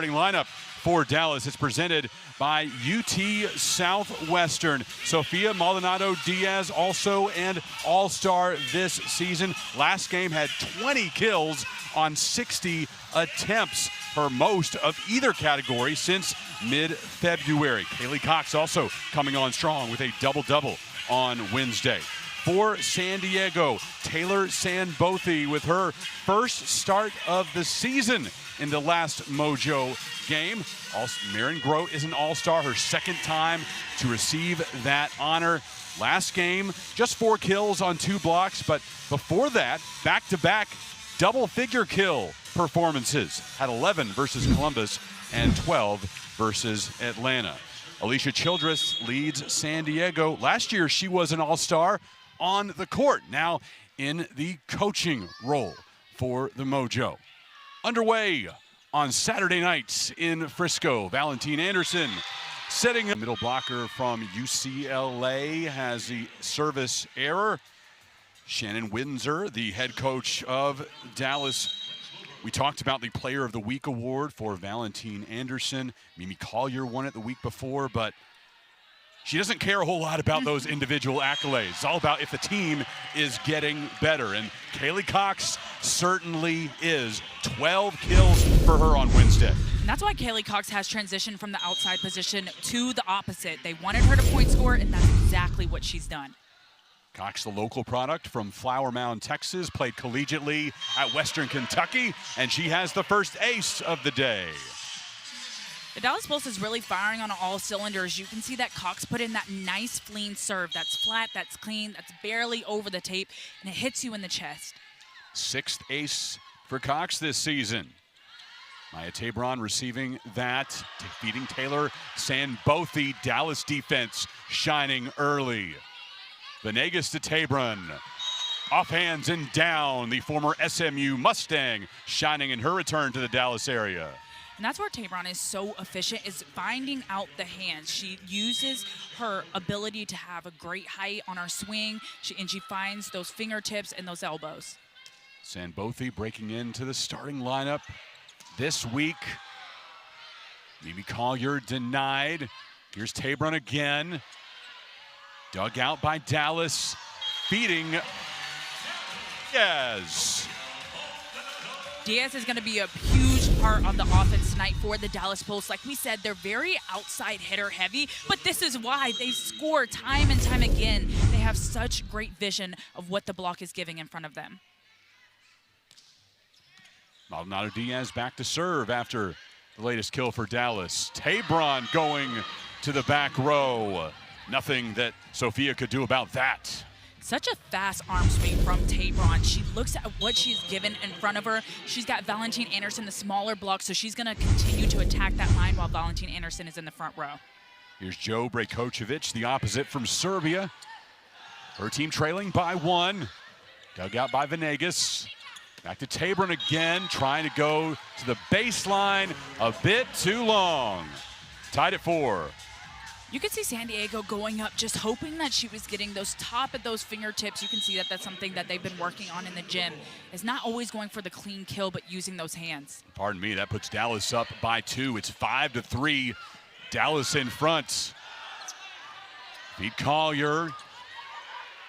Starting lineup for Dallas. It's presented by UT Southwestern. Sofia Maldonado-Diaz, also an all-star this season. Last game had 20 kills on 60 attempts, her most of either category since mid-February. Kaylee Cox also coming on strong with a double-double on Wednesday. For San Diego, Taylor Sanbothe with her first start of the season in the last Mojo game. Marin Grote is an all-star, her second time to receive that honor. Last game, just 4 kills on 2 blocks, but before that, back-to-back double-figure kill performances. Had 11 versus Columbus and 12 versus Atlanta. Alicia Childress leads San Diego. Last year, she was an all-star on the court, now in the coaching role for the Mojo. Underway on Saturday nights in Frisco. Valentine Anderson setting a middle blocker from UCLA has the service error. Shannon Windsor, the head coach of Dallas. We talked about the Player of the Week award for Valentine Anderson. Mimi Collier won it the week before, but she doesn't care a whole lot about those individual accolades. It's all about if the team is getting better, and Kaylee Cox certainly is. 12 kills for her on Wednesday. And that's why Kaylee Cox has transitioned from the outside position to the opposite. They wanted her to point score, and that's exactly what she's done. Cox, the local product from Flower Mound, Texas, played collegiately at Western Kentucky, and she has the first ace of the day. The Dallas Pulse is really firing on all cylinders. You can see that Cox put in that nice clean serve. That's flat, that's clean, that's barely over the tape, and it hits you in the chest. 6th ace for Cox this season. Maya Tabron receiving that, defeating Taylor Sanbothe. Dallas defense shining early. Venegas to Tabron. Off hands and down. The former SMU Mustang shining in her return to the Dallas area. And that's where Tabron is so efficient, is finding out the hands. She uses her ability to have a great height on her swing, and she finds those fingertips and those elbows. Sanbothe breaking into the starting lineup this week. Mimi Collier denied. Here's Tabron again. Dug out by Dallas, feeding Diaz. Diaz is going to be a huge part of the offense tonight for the Dallas Pulse. Like we said, they're very outside hitter heavy, but this is why they score time and time again. They have such great vision of what the block is giving in front of them. Maldonado-Diaz back to serve after the latest kill for Dallas. Tabron going to the back row. Nothing that Sofia could do about that. Such a fast arm swing from Tabron. She looks at what she's given in front of her. She's got Valentine Anderson, the smaller block, so she's going to continue to attack that line while Valentine Anderson is in the front row. Here's Jo Brajkovic, the opposite from Serbia. Her team trailing by 1. Dug out by Venegas. Back to Tabron again, trying to go to the baseline a bit too long. Tied at 4. You can see San Diego going up, just hoping that she was getting those top of those fingertips. You can see that that's something that they've been working on in the gym. It's not always going for the clean kill, but using those hands. Pardon me, that puts Dallas up by 2. It's 5-3. Dallas in front. Beat Collier.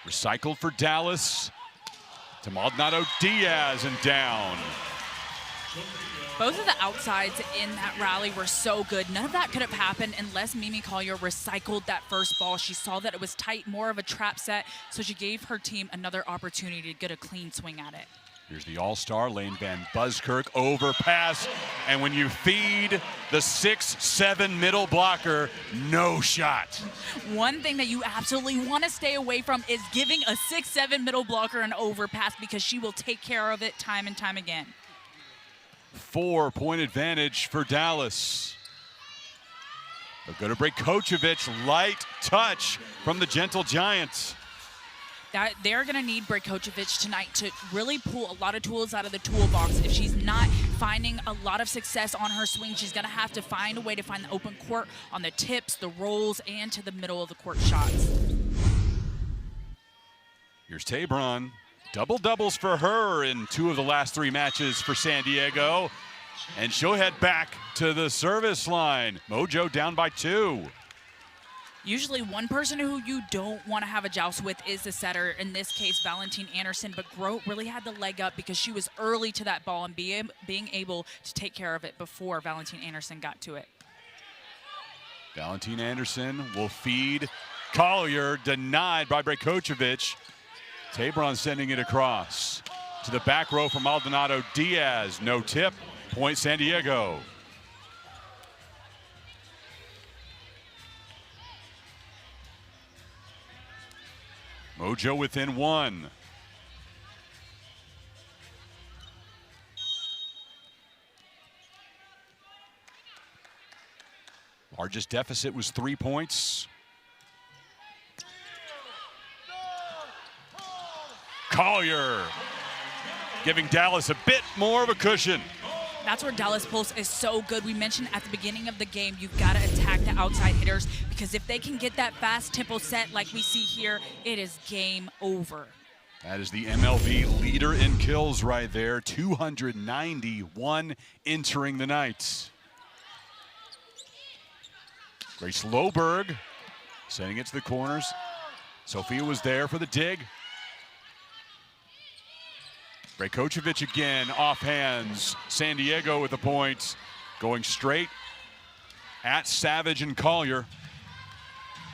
Recycled for Dallas. To Maldonado-Diaz and down. Both of the outsides in that rally were so good. None of that could have happened unless Mimi Collier recycled that first ball. She saw that it was tight, more of a trap set, so she gave her team another opportunity to get a clean swing at it. Here's the all-star, Lane Van Buskirk, overpass, and when you feed the 6'7" middle blocker, no shot. One thing that you absolutely want to stay away from is giving a 6'7" middle blocker an overpass, because she will take care of it time and time again. 4-point advantage for Dallas. But go to Brajkovic, light touch from the Gentle Giants. They're going to need Brajkovic tonight to really pull a lot of tools out of the toolbox. If she's not finding a lot of success on her swing, she's going to have to find a way to find the open court on the tips, the rolls, and to the middle of the court shots. Here's Tabron. Double doubles for her in 2 of the last 3 matches for San Diego. And she'll head back to the service line. Mojo down by 2. Usually one person who you don't want to have a joust with is the setter, in this case Valentine Anderson, but Grote really had the leg up because she was early to that ball and being able to take care of it before Valentine Anderson got to it. Valentine Anderson will feed Collier, denied by Brajkovic. Tabron sending it across to the back row for Maldonado Diaz. No tip, point San Diego. Mojo within 1. Largest deficit was 3 points. Collier giving Dallas a bit more of a cushion. That's where Dallas Pulse is so good. We mentioned at the beginning of the game, you've got to attack the outside hitters, because if they can get that fast tempo set like we see here, it is game over. That is the MLB leader in kills right there, 291 entering the night. Grace Loberg sending it to the corners. Sophia was there for the dig. Brajkovic again, off hands. San Diego with the points, going straight at Savage and Collier.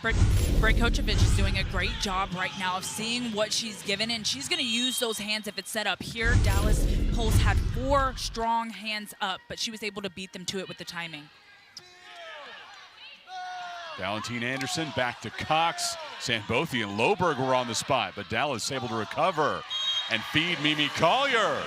Brajkovic is doing a great job right now of seeing what she's given, and she's going to use those hands if it's set up. Here, Dallas Pulse had 4 strong hands up, but she was able to beat them to it with the timing. Valentine Anderson back to Cox. Sambothi and Loberg were on the spot, but Dallas able to recover and feed Mimi Collier.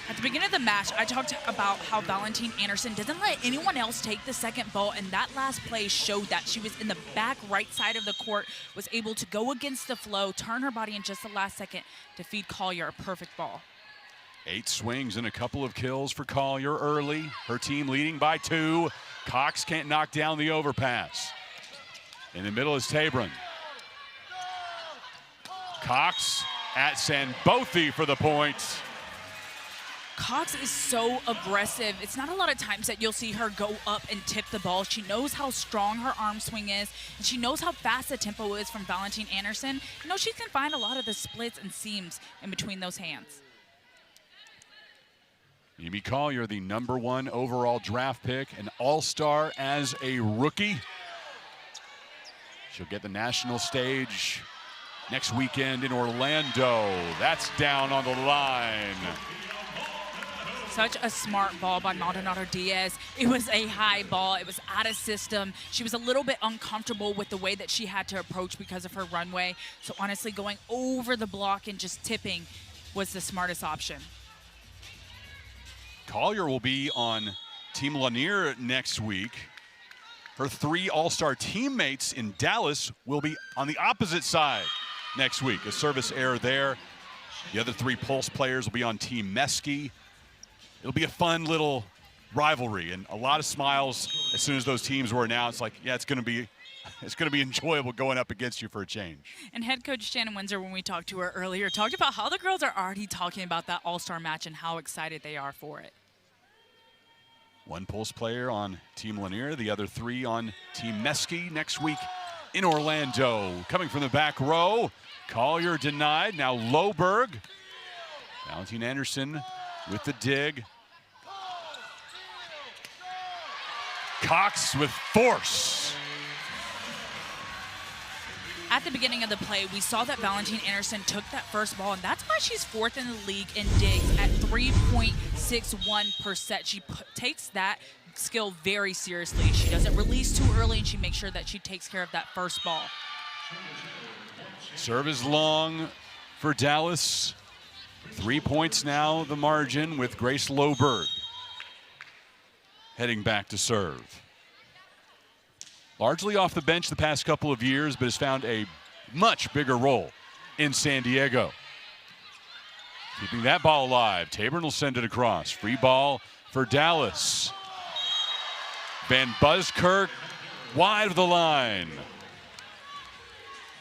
At the beginning of the match, I talked about how Valentine Anderson doesn't let anyone else take the second ball, and that last play showed that. She was in the back right side of the court, was able to go against the flow, turn her body in just the last second to feed Collier a perfect ball. 8 swings and a couple of kills for Collier early. Her team leading by 2. Cox can't knock down the overpass. In the middle is Tabron. Cox at Sambothi for the points. Cox is so aggressive. It's not a lot of times that you'll see her go up and tip the ball. She knows how strong her arm swing is, and she knows how fast the tempo is from Valentine Anderson. You know, she can find a lot of the splits and seams in between those hands. Mimi Collier, the #1 overall draft pick, an all-star as a rookie. She'll get the national stage next weekend in Orlando. That's down on the line. Such a smart ball by Maldonado Diaz. It was a high ball. It was out of system. She was a little bit uncomfortable with the way that she had to approach because of her runway. So honestly, going over the block and just tipping was the smartest option. Collier will be on Team Lanier next week. Her 3 all-star teammates in Dallas will be on the opposite side next week. A service error there. The other 3 Pulse players will be on Team Mesky. It'll be a fun little rivalry and a lot of smiles as soon as those teams were announced. Like, yeah, it's going to be enjoyable going up against you for a change. And head coach Shannon Windsor, when we talked to her earlier, talked about how the girls are already talking about that all-star match and how excited they are for it. 1 Pulse player on Team Lanier, the other 3 on Team Mesky next week in Orlando. Coming from the back row, Collier denied. Now Loberg. Valentine Anderson with the dig. Cox with force. At the beginning of the play, we saw that Valentine Anderson took that first ball, and that's why she's 4th in the league in digs at 3.61%. She takes that skill very seriously. She doesn't release too early, and she makes sure that she takes care of that first ball. Serve is long for Dallas. 3 points now, the margin, with Grace Loberg heading back to serve. Largely off the bench the past couple of years, but has found a much bigger role in San Diego. Keeping that ball alive. Tabron will send it across. Free ball for Dallas. Van Buskirk wide of the line.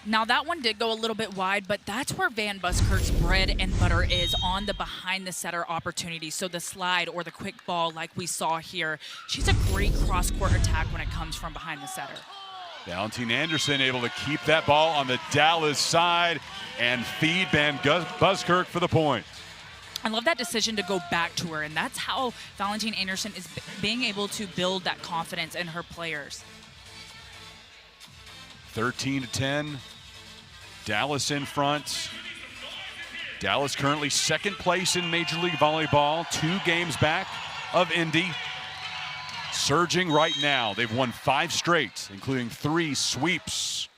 Now that one did go a little bit wide, but that's where Van Buskirk's bread and butter is, on the behind the setter opportunity. So the slide or the quick ball like we saw here. She's a great cross-court attack when it comes from behind the setter. Valentine Anderson able to keep that ball on the Dallas side and feed Van Buskirk for the point. I love that decision to go back to her, and that's how Valentine Anderson is being able to build that confidence in her players. 13-10, Dallas in front. Dallas currently second place in Major League Volleyball, 2 games back of Indy. Surging right now. They've won 5 straight, including 3 sweeps.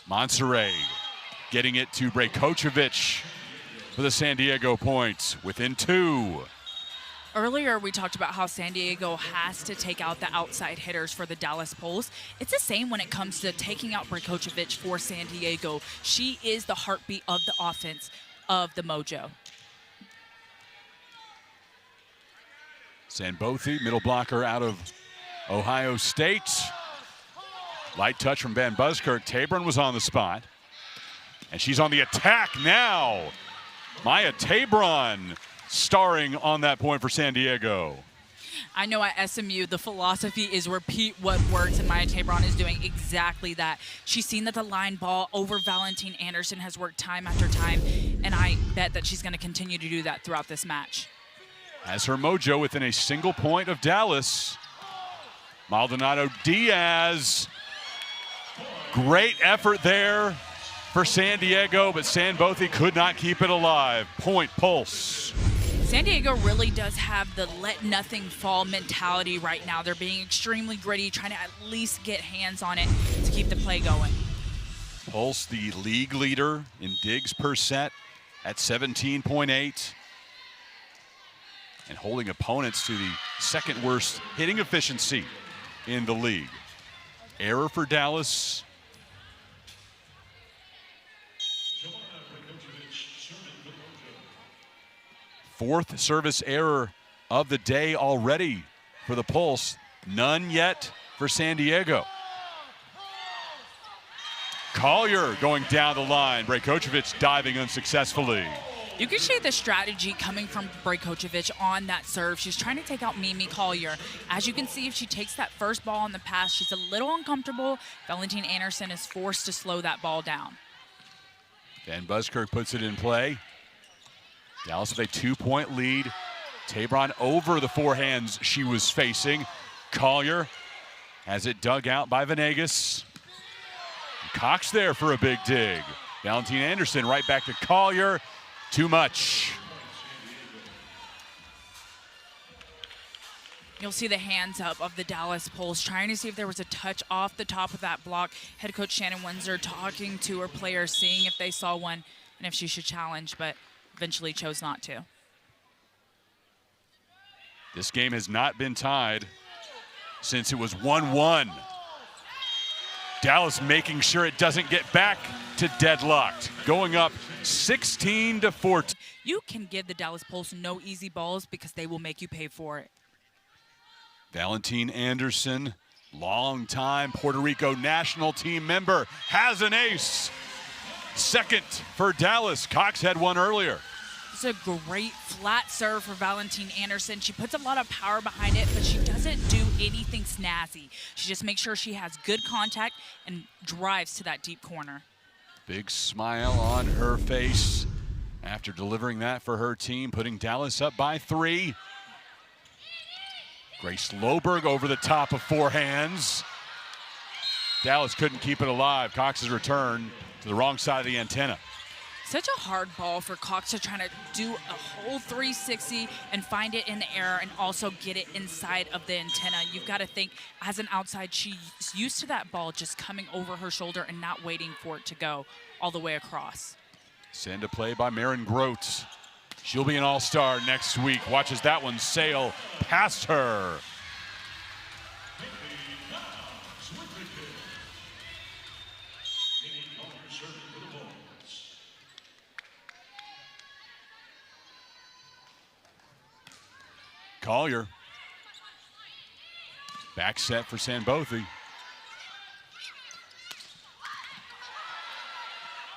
Monserrat getting it to Brajkovic for the San Diego point, within 2. Earlier, we talked about how San Diego has to take out the outside hitters for the Dallas Pulse. It's the same when it comes to taking out Brajkovic for San Diego. She is the heartbeat of the offense of the Mojo. Sanbothy, middle blocker out of Ohio State. Light touch from Van Buskirk. Tabron was on the spot. And she's on the attack now. Maya Tabron starring on that point for San Diego. I know at SMU, the philosophy is repeat what works, and Maya Tabron is doing exactly that. She's seen that the line ball over Valentine Anderson has worked time after time, and I bet that she's going to continue to do that throughout this match. Has her Mojo within a single point of Dallas. Maldonado Diaz. Great effort there for San Diego, but Sanbothy could not keep it alive. Point Pulse. San Diego really does have the let nothing fall mentality right now. They're being extremely gritty, trying to at least get hands on it to keep the play going. Pulse, the league leader in digs per set at 17.8. And holding opponents to the second worst hitting efficiency in the league. Error for Dallas. Fourth service error of the day already for the Pulse. None yet for San Diego. Collier going down the line. Brajkovic diving unsuccessfully. You can see the strategy coming from Brajkovic on that serve. She's trying to take out Mimi Collier. As you can see, if she takes that first ball on the pass, she's a little uncomfortable. Valentine Anderson is forced to slow that ball down. Van Buskirk puts it in play. Dallas with a 2-point lead. Tabron over the forehands she was facing. Collier has it dug out by Venegas. Cox there for a big dig. Valentine Anderson right back to Collier. Too much. You'll see the hands up of the Dallas Pulse, trying to see if there was a touch off the top of that block. Head coach Shannon Windsor talking to her players, seeing if they saw one and if she should challenge, but eventually chose not to. This game has not been tied since it was 1-1. Dallas making sure it doesn't get back to deadlocked, going up 16-14. You can give the Dallas Pulse no easy balls because they will make you pay for it. Valentine Anderson, longtime Puerto Rico national team member, has an ace. Second for Dallas. Cox had one earlier. It's a great flat serve for Valentine Anderson. She puts a lot of power behind it, but she doesn't do anything snazzy. She just makes sure she has good contact and drives to that deep corner. Big smile on her face after delivering that for her team, putting Dallas up by 3. Grace Loberg over the top of forehands. Dallas couldn't keep it alive. Cox's return to the wrong side of the antenna. Such a hard ball for Cox to try to do a whole 360 and find it in the air and also get it inside of the antenna. You've got to think, as an outside, she's used to that ball just coming over her shoulder and not waiting for it to go all the way across. Send to play by Maren Grote. She'll be an all-star next week. Watches that one sail past her. Collier Back set for Sanbothe.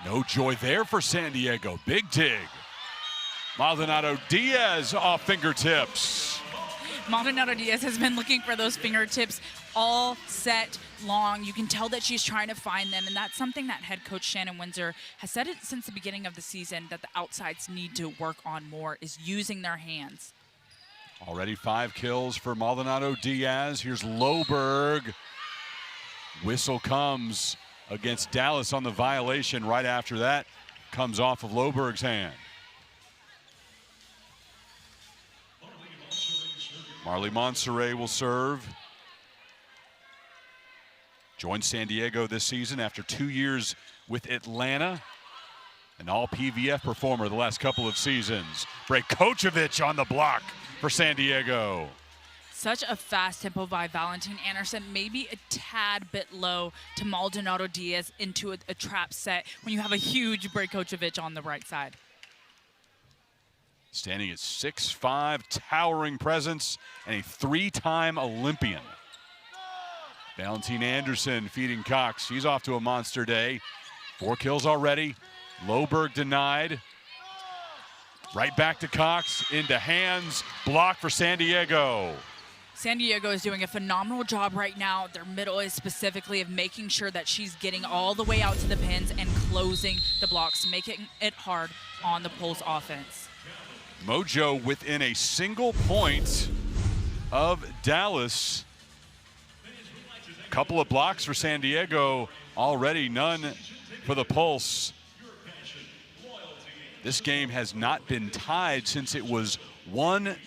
No joy there for San Diego. Big dig. Maldonado Diaz off fingertips. Maldonado Diaz has been looking for those fingertips all set long. You can tell that she's trying to find them, and that's something that head coach Shannon Windsor has said it since the beginning of the season, that the outsides need to work on more, is using their hands. Already 5 kills for Maldonado Diaz. Here's Loberg. Whistle comes against Dallas on the violation. Right after that, comes off of Loberg's hand. Marley Monserrat will serve. Joined San Diego this season after 2 years with Atlanta. An all-PVF performer the last couple of seasons. Brejkovic on the block for San Diego. Such a fast tempo by Valentine Anderson, maybe a tad bit low to Maldonado Diaz into a trap set when you have a huge Brejkovic on the right side. Standing at 6'5", towering presence, and a 3-time Olympian. Valentine Anderson feeding Cox. He's off to a monster day. 4 kills already. Loberg denied. Right back to Cox, into hands, block for San Diego. San Diego is doing a phenomenal job right now. Their middle is specifically of making sure that she's getting all the way out to the pins and closing the blocks, making it hard on the Pulse offense. Mojo within a single point of Dallas. Couple of blocks for San Diego already, none for the Pulse. This game has not been tied since it was 1-1.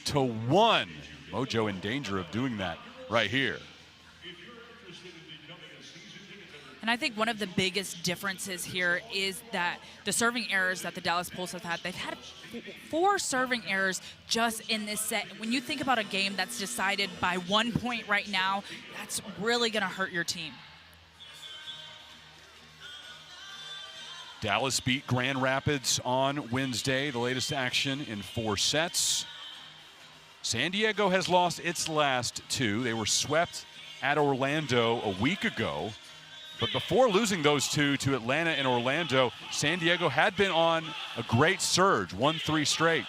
Mojo in danger of doing that right here. And I think one of the biggest differences here is that the serving errors that the Dallas Pulse have had, they've had 4 serving errors just in this set. When you think about a game that's decided by 1 point right now, that's really going to hurt your team. Dallas beat Grand Rapids on Wednesday, the latest action in 4 sets. San Diego has lost its last 2. They were swept at Orlando a week ago. But before losing those 2 to Atlanta and Orlando, San Diego had been on a great surge, won 3 straight.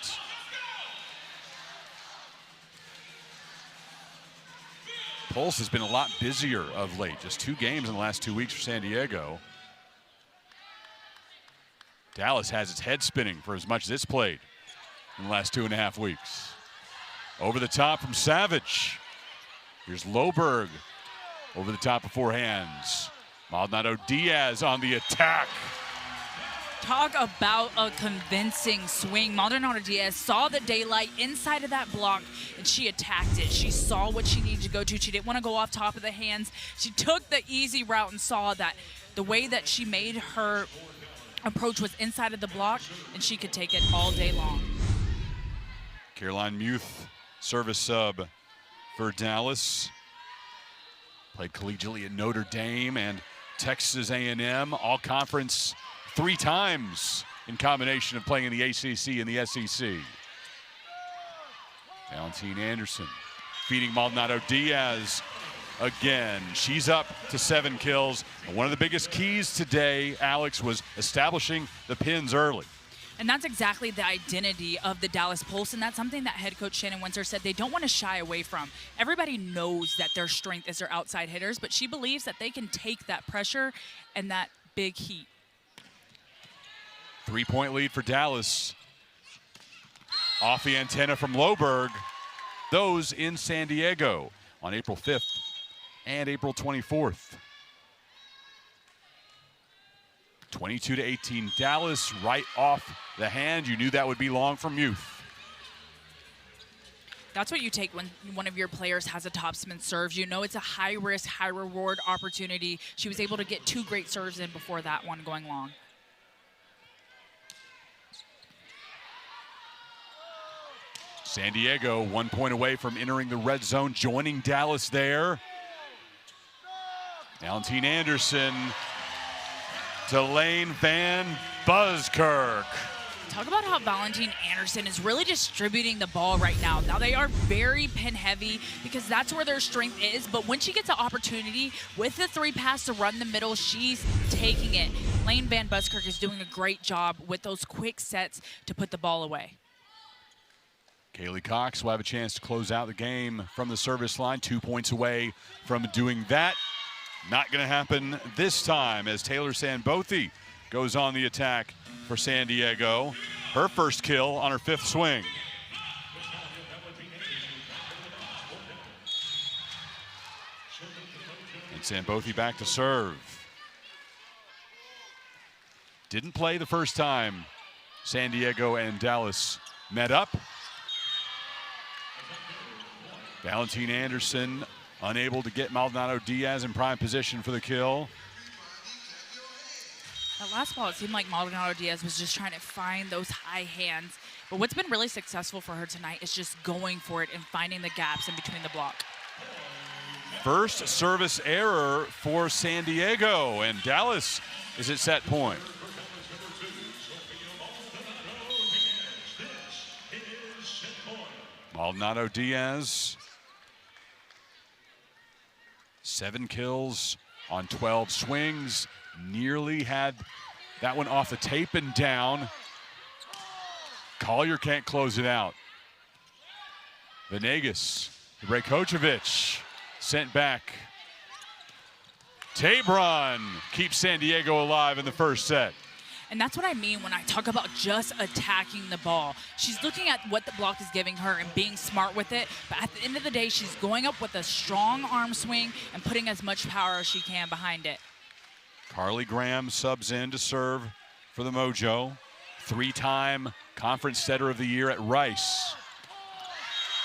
Pulse has been a lot busier of late, just 2 games in the last 2 weeks for San Diego. Dallas has its head spinning for as much as it's played in the last 2.5 weeks. Over the top from Savage. Here's Loberg over the top of 4 hands. Maldonado Diaz on the attack. Talk about a convincing swing. Maldonado Diaz saw the daylight inside of that block, and she attacked it. She saw what she needed to go to. She didn't want to go off top of the hands. She took the easy route and saw that the way that she made her approach was inside of the block, and she could take it all day long. Caroline Muth, service sub for Dallas. Played collegiately at Notre Dame and Texas A&M, all conference 3 times in combination of playing in the ACC and the SEC. Valentine Anderson feeding Maldonado Diaz again. She's up to 7 kills. And one of the biggest keys today, Alex, was establishing the pins early. And that's exactly the identity of the Dallas Pulse, and that's something that head coach Shannon Windsor said they don't want to shy away from. Everybody knows that their strength is their outside hitters, but she believes that they can take that pressure and that big heat. 3-point lead for Dallas. Off the antenna from Loberg. Those in San Diego on April 5th and April 24th. 22-18 Dallas, right off the hand. You knew that would be long from Muth. That's what you take when one of your players has a topspin serve. You know it's a high-risk, high-reward opportunity. She was able to get 2 great serves in before that one going long. San Diego 1 point away from entering the red zone, joining Dallas there. Valentine Anderson to Lane Van Buskirk. Talk about how Valentine Anderson is really distributing the ball right now. Now they are very pin heavy because that's where their strength is, but when she gets an opportunity with the 3-pass to run the middle, she's taking it. Lane Van Buskirk is doing a great job with those quick sets to put the ball away. Kaylee Cox will have a chance to close out the game from the service line, 2 points away from doing that. Not going to happen this time as Taylor Sanbothy goes on the attack for San Diego. Her first kill on her 5th swing. And Sanbothy back to serve. Didn't play the first time San Diego and Dallas met up. Valentine Anderson unable to get Maldonado Diaz in prime position for the kill. That last ball, it seemed like Maldonado Diaz was just trying to find those high hands. But what's been really successful for her tonight is just going for it and finding the gaps in between the block. First service error for San Diego, and Dallas is at set point. Maldonado Diaz, 7 kills on 12 swings. Nearly had that one off the tape and down. Collier can't close it out. Venegas, Rajkovic sent back. Tabron keeps San Diego alive in the first set. And that's what I mean when I talk about just attacking the ball. She's looking at what the block is giving her and being smart with it. But at the end of the day, she's going up with a strong arm swing and putting as much power as she can behind it. Carly Graham subs in to serve for the Mojo. 3-time conference setter of the year at Rice.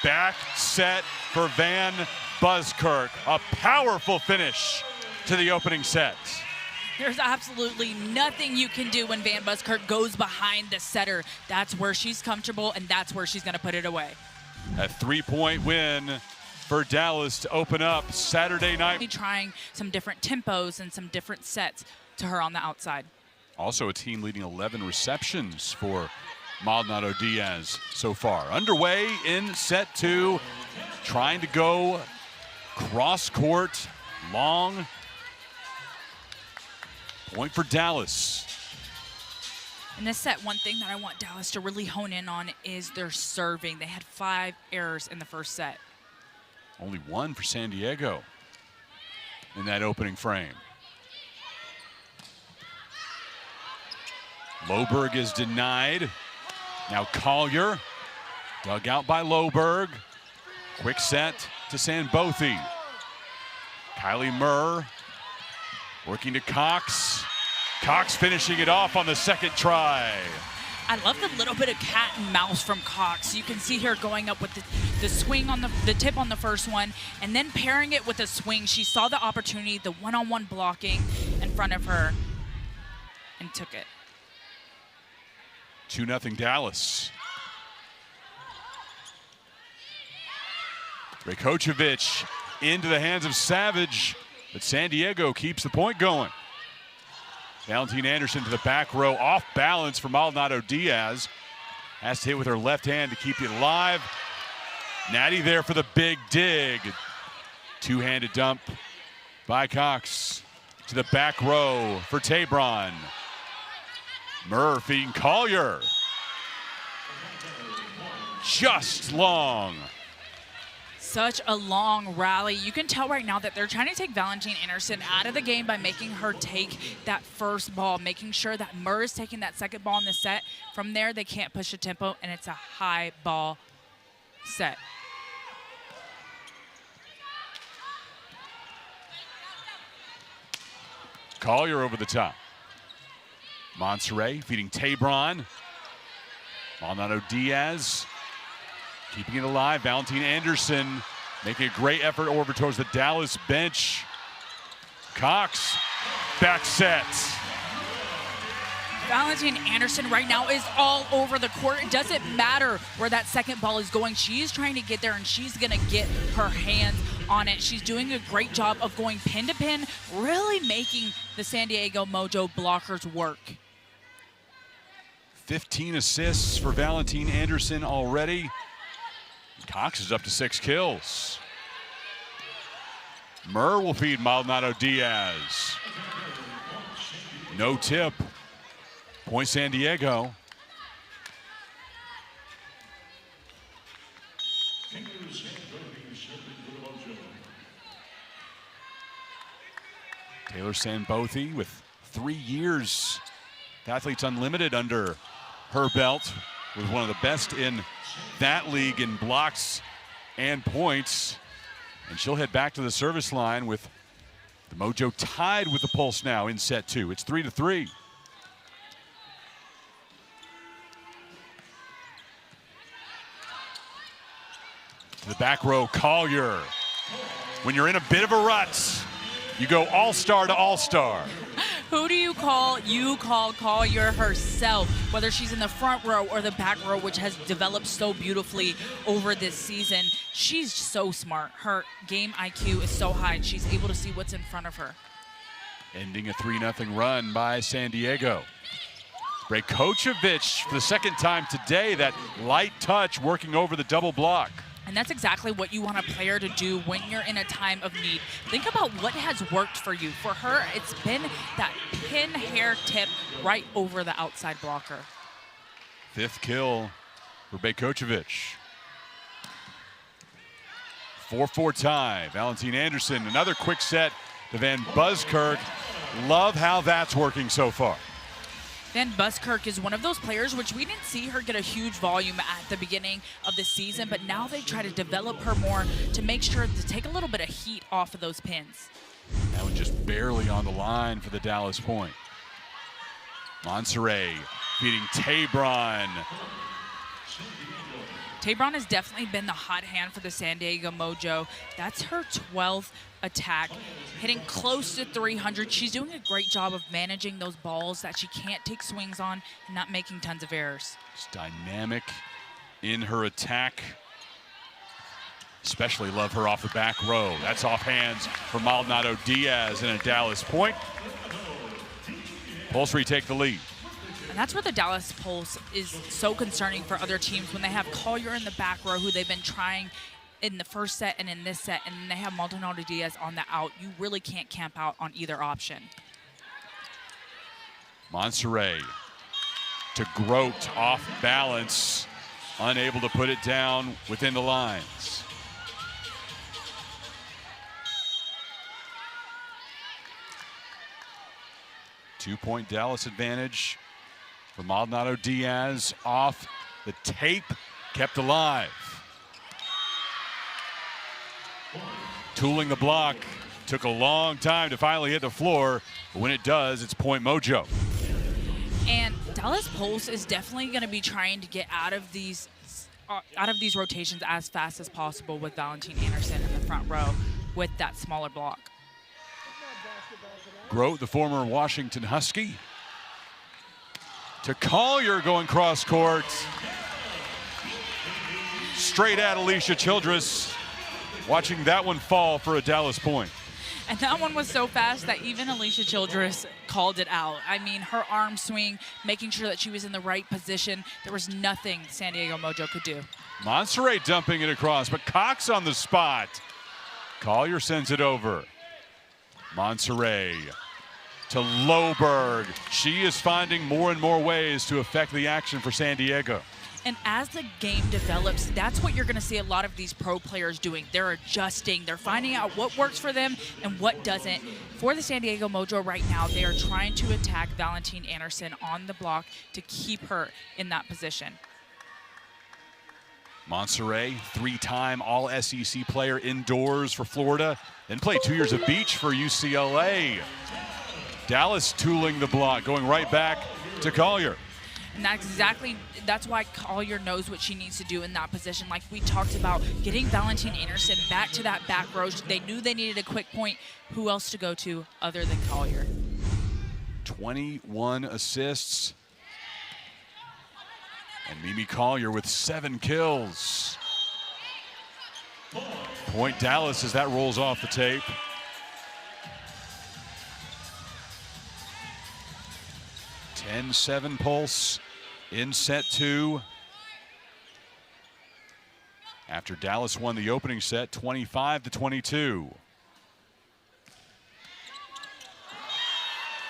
Back set for Van Buskirk. A powerful finish to the opening set. There's absolutely nothing you can do when Van Buskirk goes behind the setter. That's where she's comfortable, and that's where she's going to put it away. A 3-point win for Dallas to open up Saturday night. Trying some different tempos and some different sets to her on the outside. Also a team leading 11 receptions for Maldonado Diaz so far. Underway in set 2, trying to go cross-court, long. Point for Dallas. In this set, one thing that I want Dallas to really hone in on is their serving. They had 5 errors in the first set. Only 1 for San Diego in that opening frame. Loberg is denied. Now Collier, dug out by Loberg. Quick set to Sanbothy. Kylie Murr working to Cox. Cox finishing it off on the second try. I love the little bit of cat and mouse from Cox. You can see her going up with the swing on the tip on the first one, and then pairing it with a swing. She saw the opportunity, the one-on-one blocking in front of her, and took it. 2-0 Dallas. Rajkovic into the hands of Savage, but San Diego keeps the point going. Valentine Anderson to the back row, off balance for Maldonado Diaz. Has to hit with her left hand to keep it alive. Natty there for the big dig. Two-handed dump by Cox to the back row for Tabron. Murr feeding Collier. Just long. Such a long rally. You can tell right now that they're trying to take Valentine Anderson out of the game by making her take that first ball, making sure that Murr is taking that second ball in the set. From there, they can't push the tempo, and it's a high ball set. Collier over the top. Monserrat feeding Tabron. Maldonado Diaz keeping it alive. Valentine Anderson making a great effort over towards the Dallas bench. Cox, back set. Valentine Anderson right now is all over the court. It doesn't matter where that second ball is going. She's trying to get there, and she's going to get her hands on it. She's doing a great job of going pin to pin, really making the San Diego Mojo blockers work. 15 assists for Valentine Anderson already. Cox is up to 6 kills. Murr will feed Maldonado Diaz. No tip. Point San Diego. Taylor Sambothe with 3 years. Athletes Unlimited under her belt. Was one of the best in that league in blocks and points. And she'll head back to the service line with the Mojo tied with the Pulse now in set 2. It's 3-3. To the back row, Collier. When you're in a bit of a rut, you go all-star to all-star. Who do you call? You call Collier herself, whether she's in the front row or the back row, which has developed so beautifully over this season. She's so smart. Her game IQ is so high, and she's able to see what's in front of her. Ending a 3-0 run by San Diego. Brejkovic for the second time today, that light touch working over the double block. And that's exactly what you want a player to do when you're in a time of need. Think about what has worked for you. For her, it's been that pin hair tip right over the outside blocker. 5th kill for Brejkovic. 4-4 tie. Valentine Anderson, another quick set to Van Buskirk. Love how that's working so far. Van Buskirk is one of those players which we didn't see her get a huge volume at the beginning of the season, but now they try to develop her more to make sure to take a little bit of heat off of those pins. That was just barely on the line for the Dallas point. Monserrat feeding Tabron. Tabron has definitely been the hot hand for the San Diego Mojo. That's her 12th attack, hitting close to 300. She's doing a great job of managing those balls that she can't take swings on and not making tons of errors. It's dynamic in her attack. Especially love her off the back row. That's off hands for Maldonado Diaz and a Dallas point. Pulse retake the lead. And that's where the Dallas Pulse is so concerning for other teams when they have Collier in the back row, who they've been trying in the first set and in this set, and then they have Maldonado Diaz on the out. You really can't camp out on either option. Monserrat to Grote, off balance, unable to put it down within the lines. Two-point Dallas advantage for Maldonado Diaz, off the tape, kept alive. Tooling the block, took a long time to finally hit the floor, but when it does, it's point Mojo. And Dallas Pulse is definitely going to be trying to get out of these rotations as fast as possible with Valentine Anderson in the front row with that smaller block. Grote, the former Washington Husky, to Collier going cross court. Straight at Alicia Childress. Watching that one fall for a Dallas point. And that one was so fast that even Alicia Childress called it out. I mean, her arm swing, making sure that she was in the right position. There was nothing San Diego Mojo could do. Monserrat dumping it across, but Cox on the spot. Collier sends it over. Monserrat to Loberg. She is finding more and more ways to affect the action for San Diego. And as the game develops, that's what you're going to see a lot of these pro players doing. They're adjusting. They're finding out what works for them and what doesn't. For the San Diego Mojo right now, they are trying to attack Valentine Anderson on the block to keep her in that position. Monserrat, 3-time All-SEC player indoors for Florida, then played 2 years of beach for UCLA. Dallas tooling the block, going right back to Collier. And that's why Collier knows what she needs to do in that position. Like we talked about, getting Valentine Anderson back to that back row. They knew they needed a quick point. Who else to go to other than Collier? 21 assists. And Mimi Collier with 7 kills. Point Dallas as that rolls off the tape. (10-7) Pulse in set 2. After Dallas won the opening set 25-22.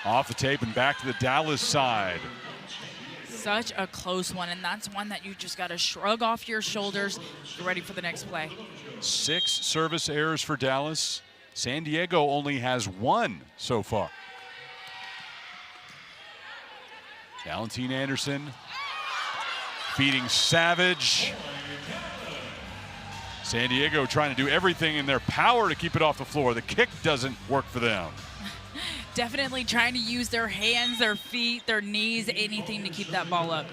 Off the tape and back to the Dallas side. Such a close one, and that's one that you just got to shrug off your shoulders. Get ready for the next play. 6 service errors for Dallas. San Diego only has 1 so far. Valentine Anderson feeding Savage. San Diego trying to do everything in their power to keep it off the floor. The kick doesn't work for them. Definitely trying to use their hands, their feet, their knees, anything to keep that ball up.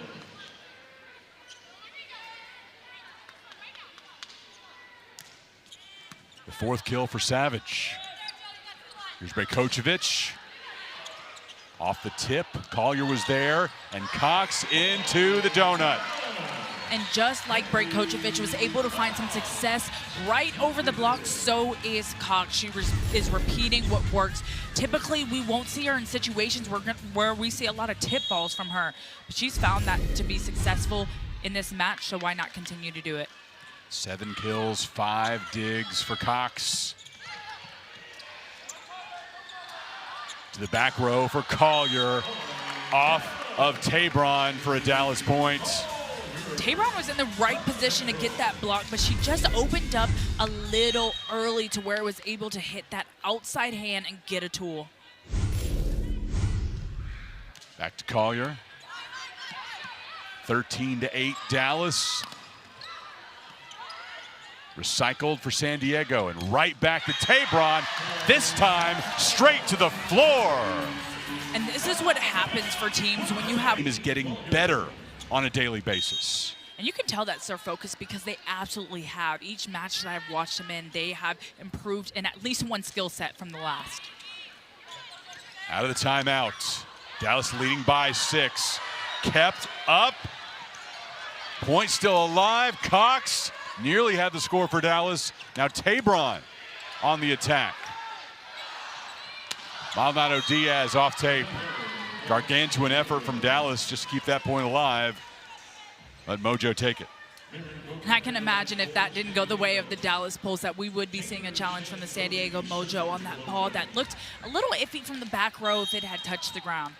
The 4th kill for Savage. Here's Brajkovic. Off the tip, Collier was there, and Cox into the donut. And just like Brajkovic was able to find some success right over the block, so is Cox. She is repeating what works. Typically, we won't see her in situations where we see a lot of tip balls from her. But she's found that to be successful in this match, so why not continue to do it? 7 kills, 5 digs for Cox. To the back row for Collier. Off of Tabron for a Dallas point. Tabron was in the right position to get that block, but she just opened up a little early to where it was able to hit that outside hand and get a tool. Back to Collier. 13-8 Dallas. Recycled for San Diego, and right back to Tabron, this time straight to the floor. And this is what happens for teams when you have... Team is getting better on a daily basis. And you can tell that's their focus because they absolutely have. Each match that I've watched them in, they have improved in at least one skill set from the last. Out of the timeout, Dallas leading by 6. Kept up. Point still alive. Cox nearly had the score for Dallas. Now Tabron on the attack. Maldonado Diaz off tape. Gargantuan effort from Dallas just to keep that point alive. Let Mojo take it. And I can imagine if that didn't go the way of the Dallas Pulse that we would be seeing a challenge from the San Diego Mojo on that ball that looked a little iffy from the back row if it had touched the ground.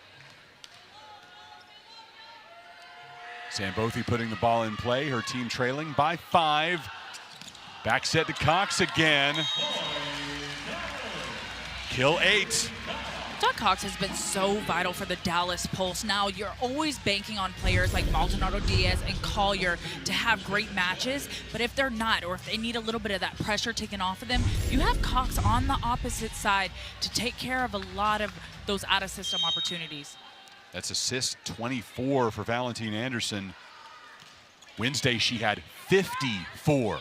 Sambothi putting the ball in play, her team trailing by 5. Back set to Cox again. Kill 8. Doug Cox has been so vital for the Dallas Pulse. Now you're always banking on players like Maldonado Diaz and Collier to have great matches, but if they're not, or if they need a little bit of that pressure taken off of them, you have Cox on the opposite side to take care of a lot of those out-of-system opportunities. That's assist 24 for Valentine Anderson. Wednesday she had 54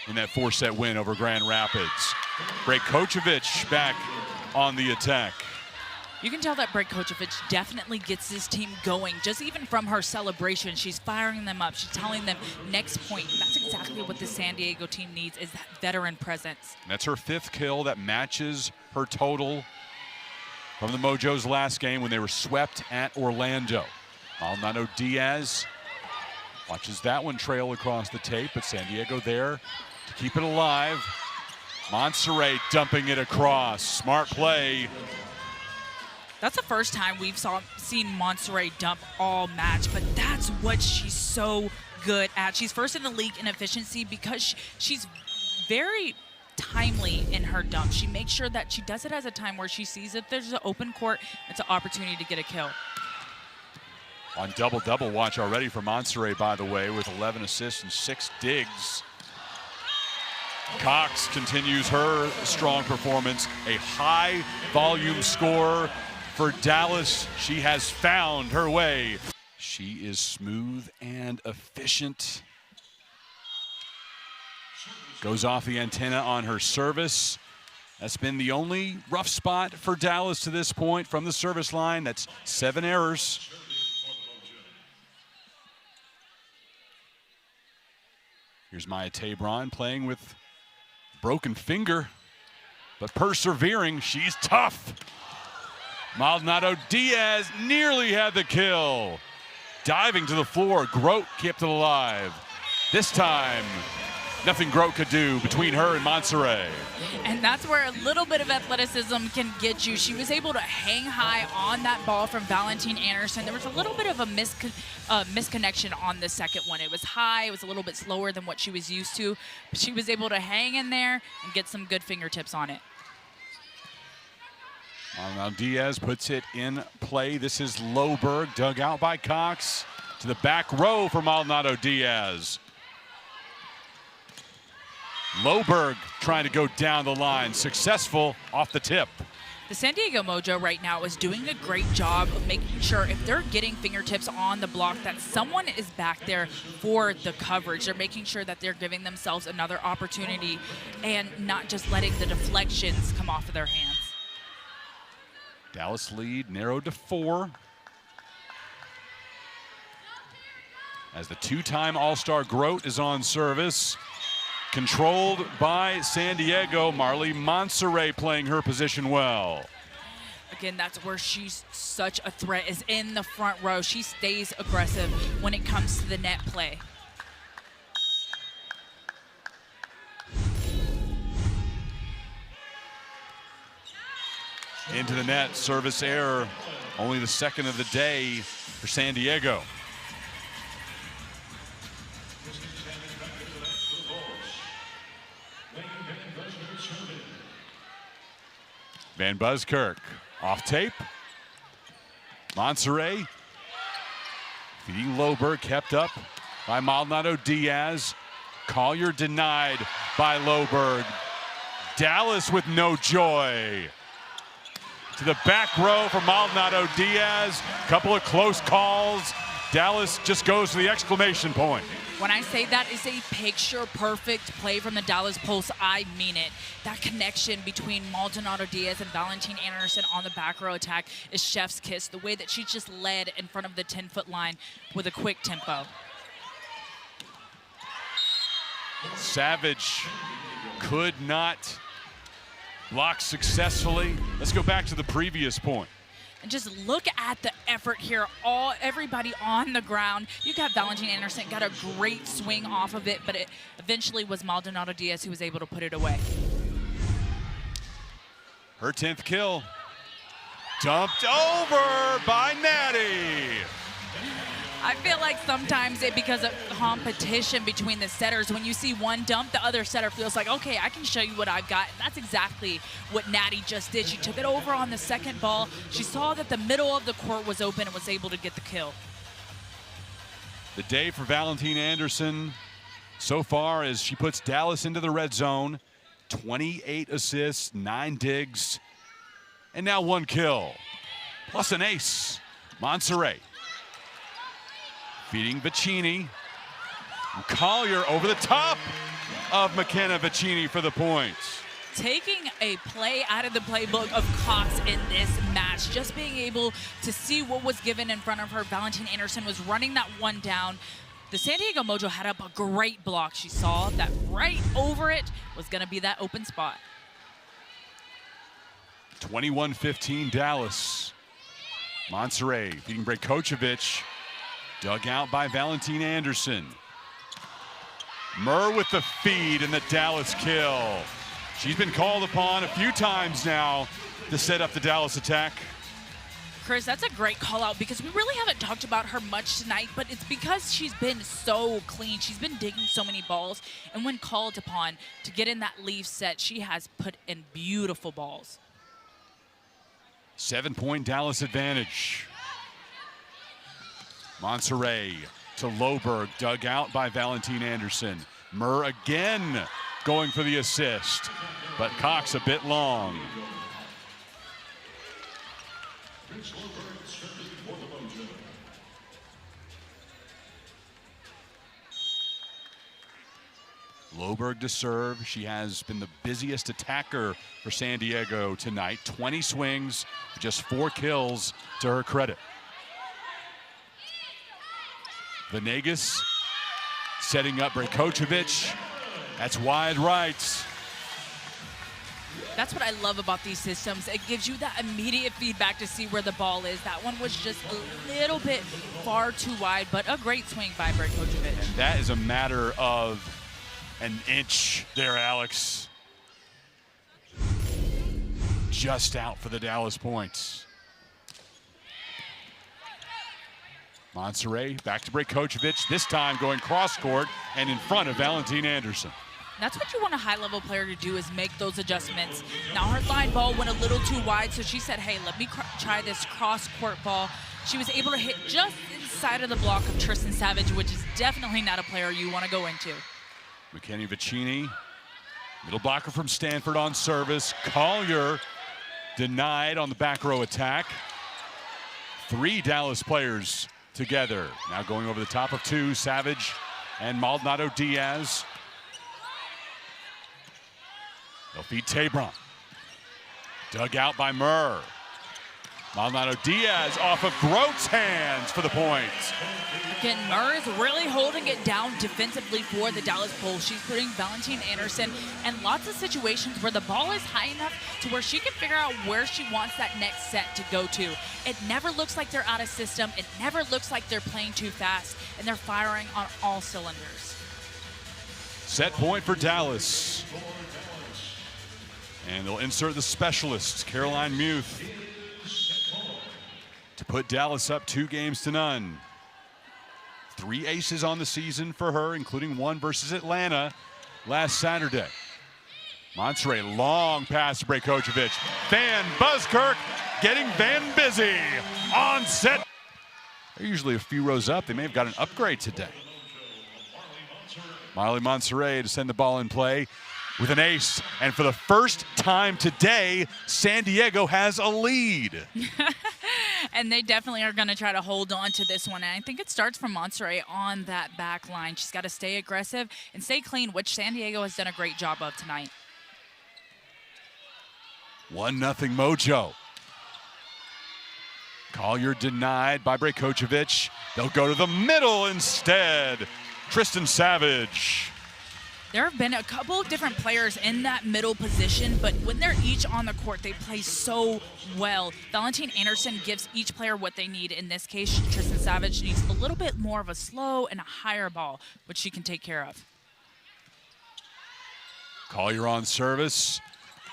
in that 4-set win over Grand Rapids. Brajkovic back on the attack. You can tell that Brajkovic definitely gets this team going. Just even from her celebration, she's firing them up. She's telling them next point. And that's exactly what the San Diego team needs, is that veteran presence. And that's her 5th kill. That matches her total from the Mojo's last game when they were swept at Orlando. Maldonado Diaz watches that one trail across the tape, but San Diego there to keep it alive. Monserrat dumping it across. Smart play. That's the first time we've seen Monserrat dump all match, but that's what she's so good at. She's first in the league in efficiency because she's very timely in her dump. She makes sure that she does it at a time where she sees if there's an open court, it's an opportunity to get a kill. On double-double watch already for Monserrat, by the way, with 11 assists and 6 digs. Cox continues her strong performance, a high-volume score for Dallas. She has found her way. She is smooth and efficient. Goes off the antenna on her service. That's been the only rough spot for Dallas to this point from the service line. That's 7 errors. Here's Maya Tabron playing with broken finger, but persevering. She's tough. Maldonado Diaz nearly had the kill. diving to the floor. Grote kept it alive. This time, nothing Grote could do between her and Monserrat. And that's where a little bit of athleticism can get you. She was able to hang high on that ball from Valentine Anderson. There was a little bit of a misconnection on the second one. It was high. It was a little bit slower than what she was used to. But she was able to hang in there and get some good fingertips on it. Now Diaz puts it in play. This is Loberg, dug out by Cox. To the back row for Maldonado Diaz. Loberg trying to go down the line, successful off the tip. The San Diego Mojo right now is doing a great job of making sure if they're getting fingertips on the block that someone is back there for the coverage. They're making sure that they're giving themselves another opportunity and not just letting the deflections come off of their hands. Dallas lead narrowed to 4. As the two-time All-Star Grote is on service. Controlled by San Diego. Marley Monserrat playing her position well. Again, that's where she's such a threat, is in the front row. She stays aggressive when it comes to the net play. Into the net, service error. Only the second of the day for San Diego. Van Buskirk off tape. Monserrat feeding Loberg, kept up by Maldonado Diaz. Collier denied by Loberg. Dallas with no joy. To the back row for Maldonado Diaz. Couple of close calls. Dallas just goes to the exclamation point. When I say that is a picture-perfect play from the Dallas Pulse, I mean it. That connection between Maldonado Diaz and Valentine Anderson on the back row attack is chef's kiss. The way that she just led in front of the 10-foot line with a quick tempo. Savage could not block successfully. Let's go back to the previous point. And just look at the effort here. Everybody on the ground. You got Valentine Anderson, got a great swing off of it, but it eventually was Maldonado Diaz who was able to put it away. Her 10th kill. Dumped over by Natty. I feel like sometimes because of competition between the setters, when you see one dump, the other setter feels like, okay, I can show you what I've got. And that's exactly what Natty just did. She took it over on the second ball. She saw that the middle of the court was open and was able to get the kill. The day for Valentine Anderson so far as she puts Dallas into the red zone. 28 assists, 9 digs, and now 1 kill. Plus an ace. Monserrat. Feeding Vicini. Collier over the top of McKenna Vicini for the points. Taking a play out of the playbook of Cox in this match, just being able to see what was given in front of her. Valentine Anderson was running that one down. The San Diego Mojo had up a great block. She saw that right over it was going to be that open spot. 21-15 Dallas. Monserrat feeding Brajkovic. Dug out by Valentine Anderson. Murr with the feed and the Dallas kill. She's been called upon a few times now to set up the Dallas attack. Chris, that's a great call out because we really haven't talked about her much tonight, but it's because she's been so clean. She's been digging so many balls, and when called upon to get in that leave set, she has put in beautiful balls. 7-point Dallas advantage. Monserrat to Loberg, dug out by Valentine Anderson. Murr again going for the assist, but Cox a bit long. Loberg to serve. She has been the busiest attacker for San Diego tonight. 20 swings, just 4 kills to her credit. Venegas setting up Brajkovic. That's wide right. That's what I love about these systems. It gives you that immediate feedback to see where the ball is. That one was just a little bit far too wide, but a great swing by Brajkovic. And that is a matter of an inch there, Alex. Just out for the Dallas points. Monserrat back to Brajkovic, this time going cross court and in front of Valentine Anderson. That's what you want a high-level player to do, is make those adjustments. Now her line ball went a little too wide, so she said, hey, let me try this cross-court ball. She was able to hit just inside of the block of Tristan Savage, which is definitely not a player you want to go into. McKenny Vicini, middle blocker from Stanford on service. Collier denied on the back row attack. 3 Dallas players together. Now going over the top of 2, Savage and Maldonado Diaz. They'll feed Tabron. Dug out by Murr. Maldonado Diaz off of Grote's hands for the point. Again, Murr is really holding it down defensively for the Dallas Pulse. She's putting Valentine Anderson in lots of situations where the ball is high enough to where she can figure out where she wants that next set to go to. It never looks like they're out of system. It never looks like they're playing too fast, and they're firing on all cylinders. Set point for Dallas. And they'll insert the specialists, Caroline Muth, to put Dallas up 2-0. 3 aces on the season for her, including 1 versus Atlanta last Saturday. Monserrat, long pass to Brajkovic. Van Buskirk getting Van busy on set. They're usually a few rows up. They may have got an upgrade today. Marley Monserrat to send the ball in play with an ace, and for the first time today, San Diego has a lead. And they definitely are going to try to hold on to this one. And I think it starts from Monserrat on that back line. She's got to stay aggressive and stay clean, which San Diego has done a great job of tonight. 1-0 Mojo. Collier denied by Brajkovic. They'll go to the middle instead. Tristan Savage. There have been a couple of different players in that middle position, but when they're each on the court, they play so well. Valentine Anderson gives each player what they need. In this case, Tristan Savage needs a little bit more of a slow and a higher ball, which she can take care of. Collier on service.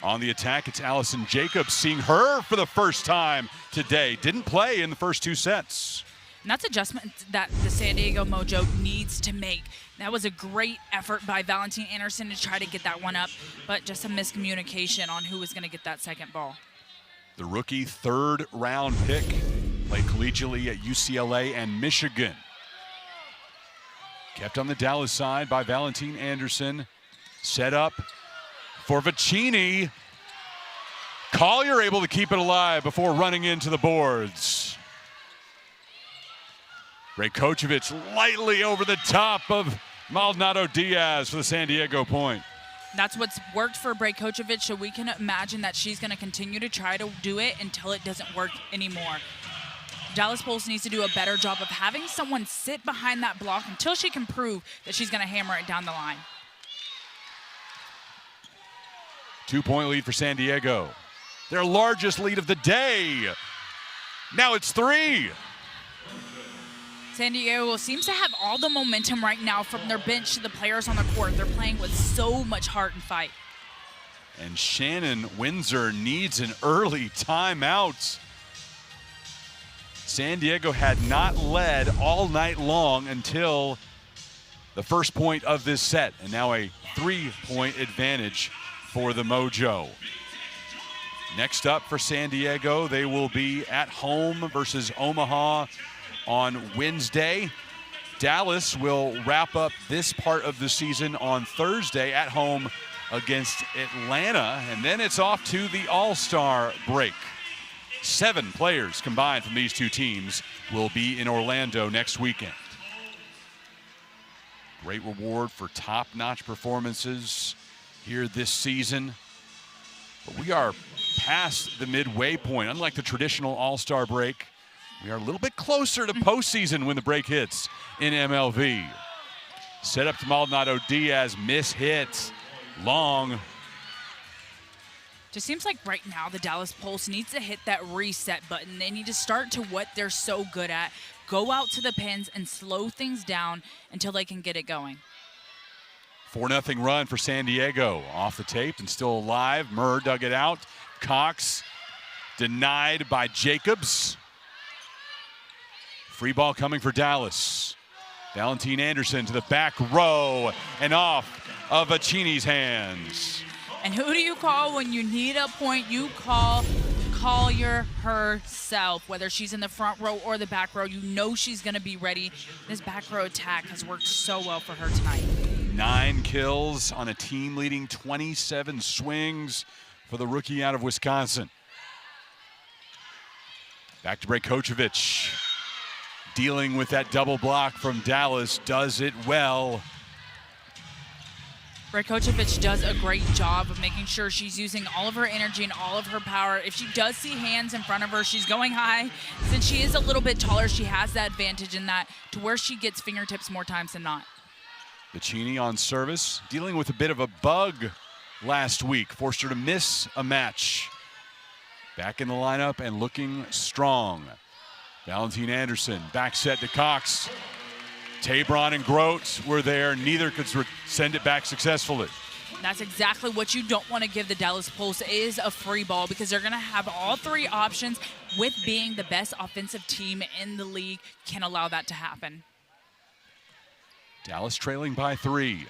On the attack, it's Allison Jacobs, seeing her for the first time today. Didn't play in the first 2 sets. And that's adjustment that the San Diego Mojo needs to make. That was a great effort by Valentine Anderson to try to get that one up, but just a miscommunication on who was going to get that second ball. The rookie 3rd-round pick played collegiately at UCLA and Michigan. Kept on the Dallas side by Valentine Anderson. Set up for Vicini. Collier able to keep it alive before running into the boards. Brajkovic lightly over the top of Maldonado Diaz for the San Diego point. That's what's worked for Brajkovic, so we can imagine that she's going to continue to try to do it until it doesn't work anymore. Dallas Pulse needs to do a better job of having someone sit behind that block until she can prove that she's going to hammer it down the line. 2-point lead for San Diego. Their largest lead of the day. Now it's 3. San Diego seems to have all the momentum right now from their bench to the players on the court. They're playing with so much heart and fight. And Shannon Windsor needs an early timeout. San Diego had not led all night long until the first point of this set, and now a 3-point advantage for the Mojo. Next up for San Diego, they will be at home versus Omaha on Wednesday. Dallas will wrap up this part of the season on Thursday at home against Atlanta, and then it's off to the All-Star break. 7 players combined from these 2 teams will be in Orlando next weekend. Great reward for top-notch performances here this season. But we are past the midway point. Unlike the traditional All-Star break, we are a little bit closer to postseason when the break hits in MLV. Set up to Maldonado Diaz, miss hit, long. Just seems like right now the Dallas Pulse needs to hit that reset button. They need to start to what they're so good at, go out to the pins and slow things down until they can get it going. 4-0 run for San Diego. Off the tape and still alive. Murr dug it out. Cox denied by Jacobs. Free ball coming for Dallas. Valentine Anderson to the back row and off of Acini's hands. And who do you call when you need a point? You call Collier herself. Whether she's in the front row or the back row, you know she's going to be ready. This back row attack has worked so well for her tonight. 9 kills on a team-leading 27 swings for the rookie out of Wisconsin. Back to Brajkovic. Dealing with that double block from Dallas, does it well. Brajkovic does a great job of making sure she's using all of her energy and all of her power. If she does see hands in front of her, she's going high. Since she is a little bit taller, she has that advantage in that to where she gets fingertips more times than not. Acini on service, dealing with a bit of a bug last week. Forced her to miss a match. Back in the lineup and looking strong. Valentine Anderson, back set to Cox. Tabron and Grote were there. Neither could send it back successfully. That's exactly what you don't want to give the Dallas Pulse is a free ball, because they're going to have all 3 options. With being the best offensive team in the league, can't allow that to happen. Dallas trailing by 3.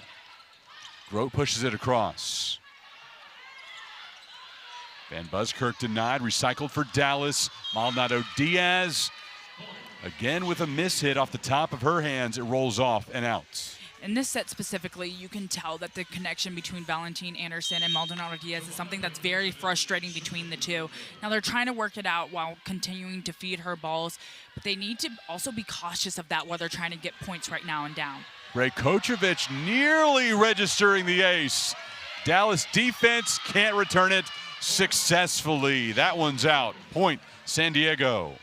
Grote pushes it across. Van Buskirk denied, recycled for Dallas. Maldonado Diaz, again with a miss hit off the top of her hands. It rolls off and out. In this set specifically, you can tell that the connection between Valentine Anderson and Maldonado Diaz is something that's very frustrating between the two. Now they're trying to work it out while continuing to feed her balls, but they need to also be cautious of that while they're trying to get points right now and down. Brajkovic nearly registering the ace. Dallas defense can't return it successfully. That one's out. Point, San Diego.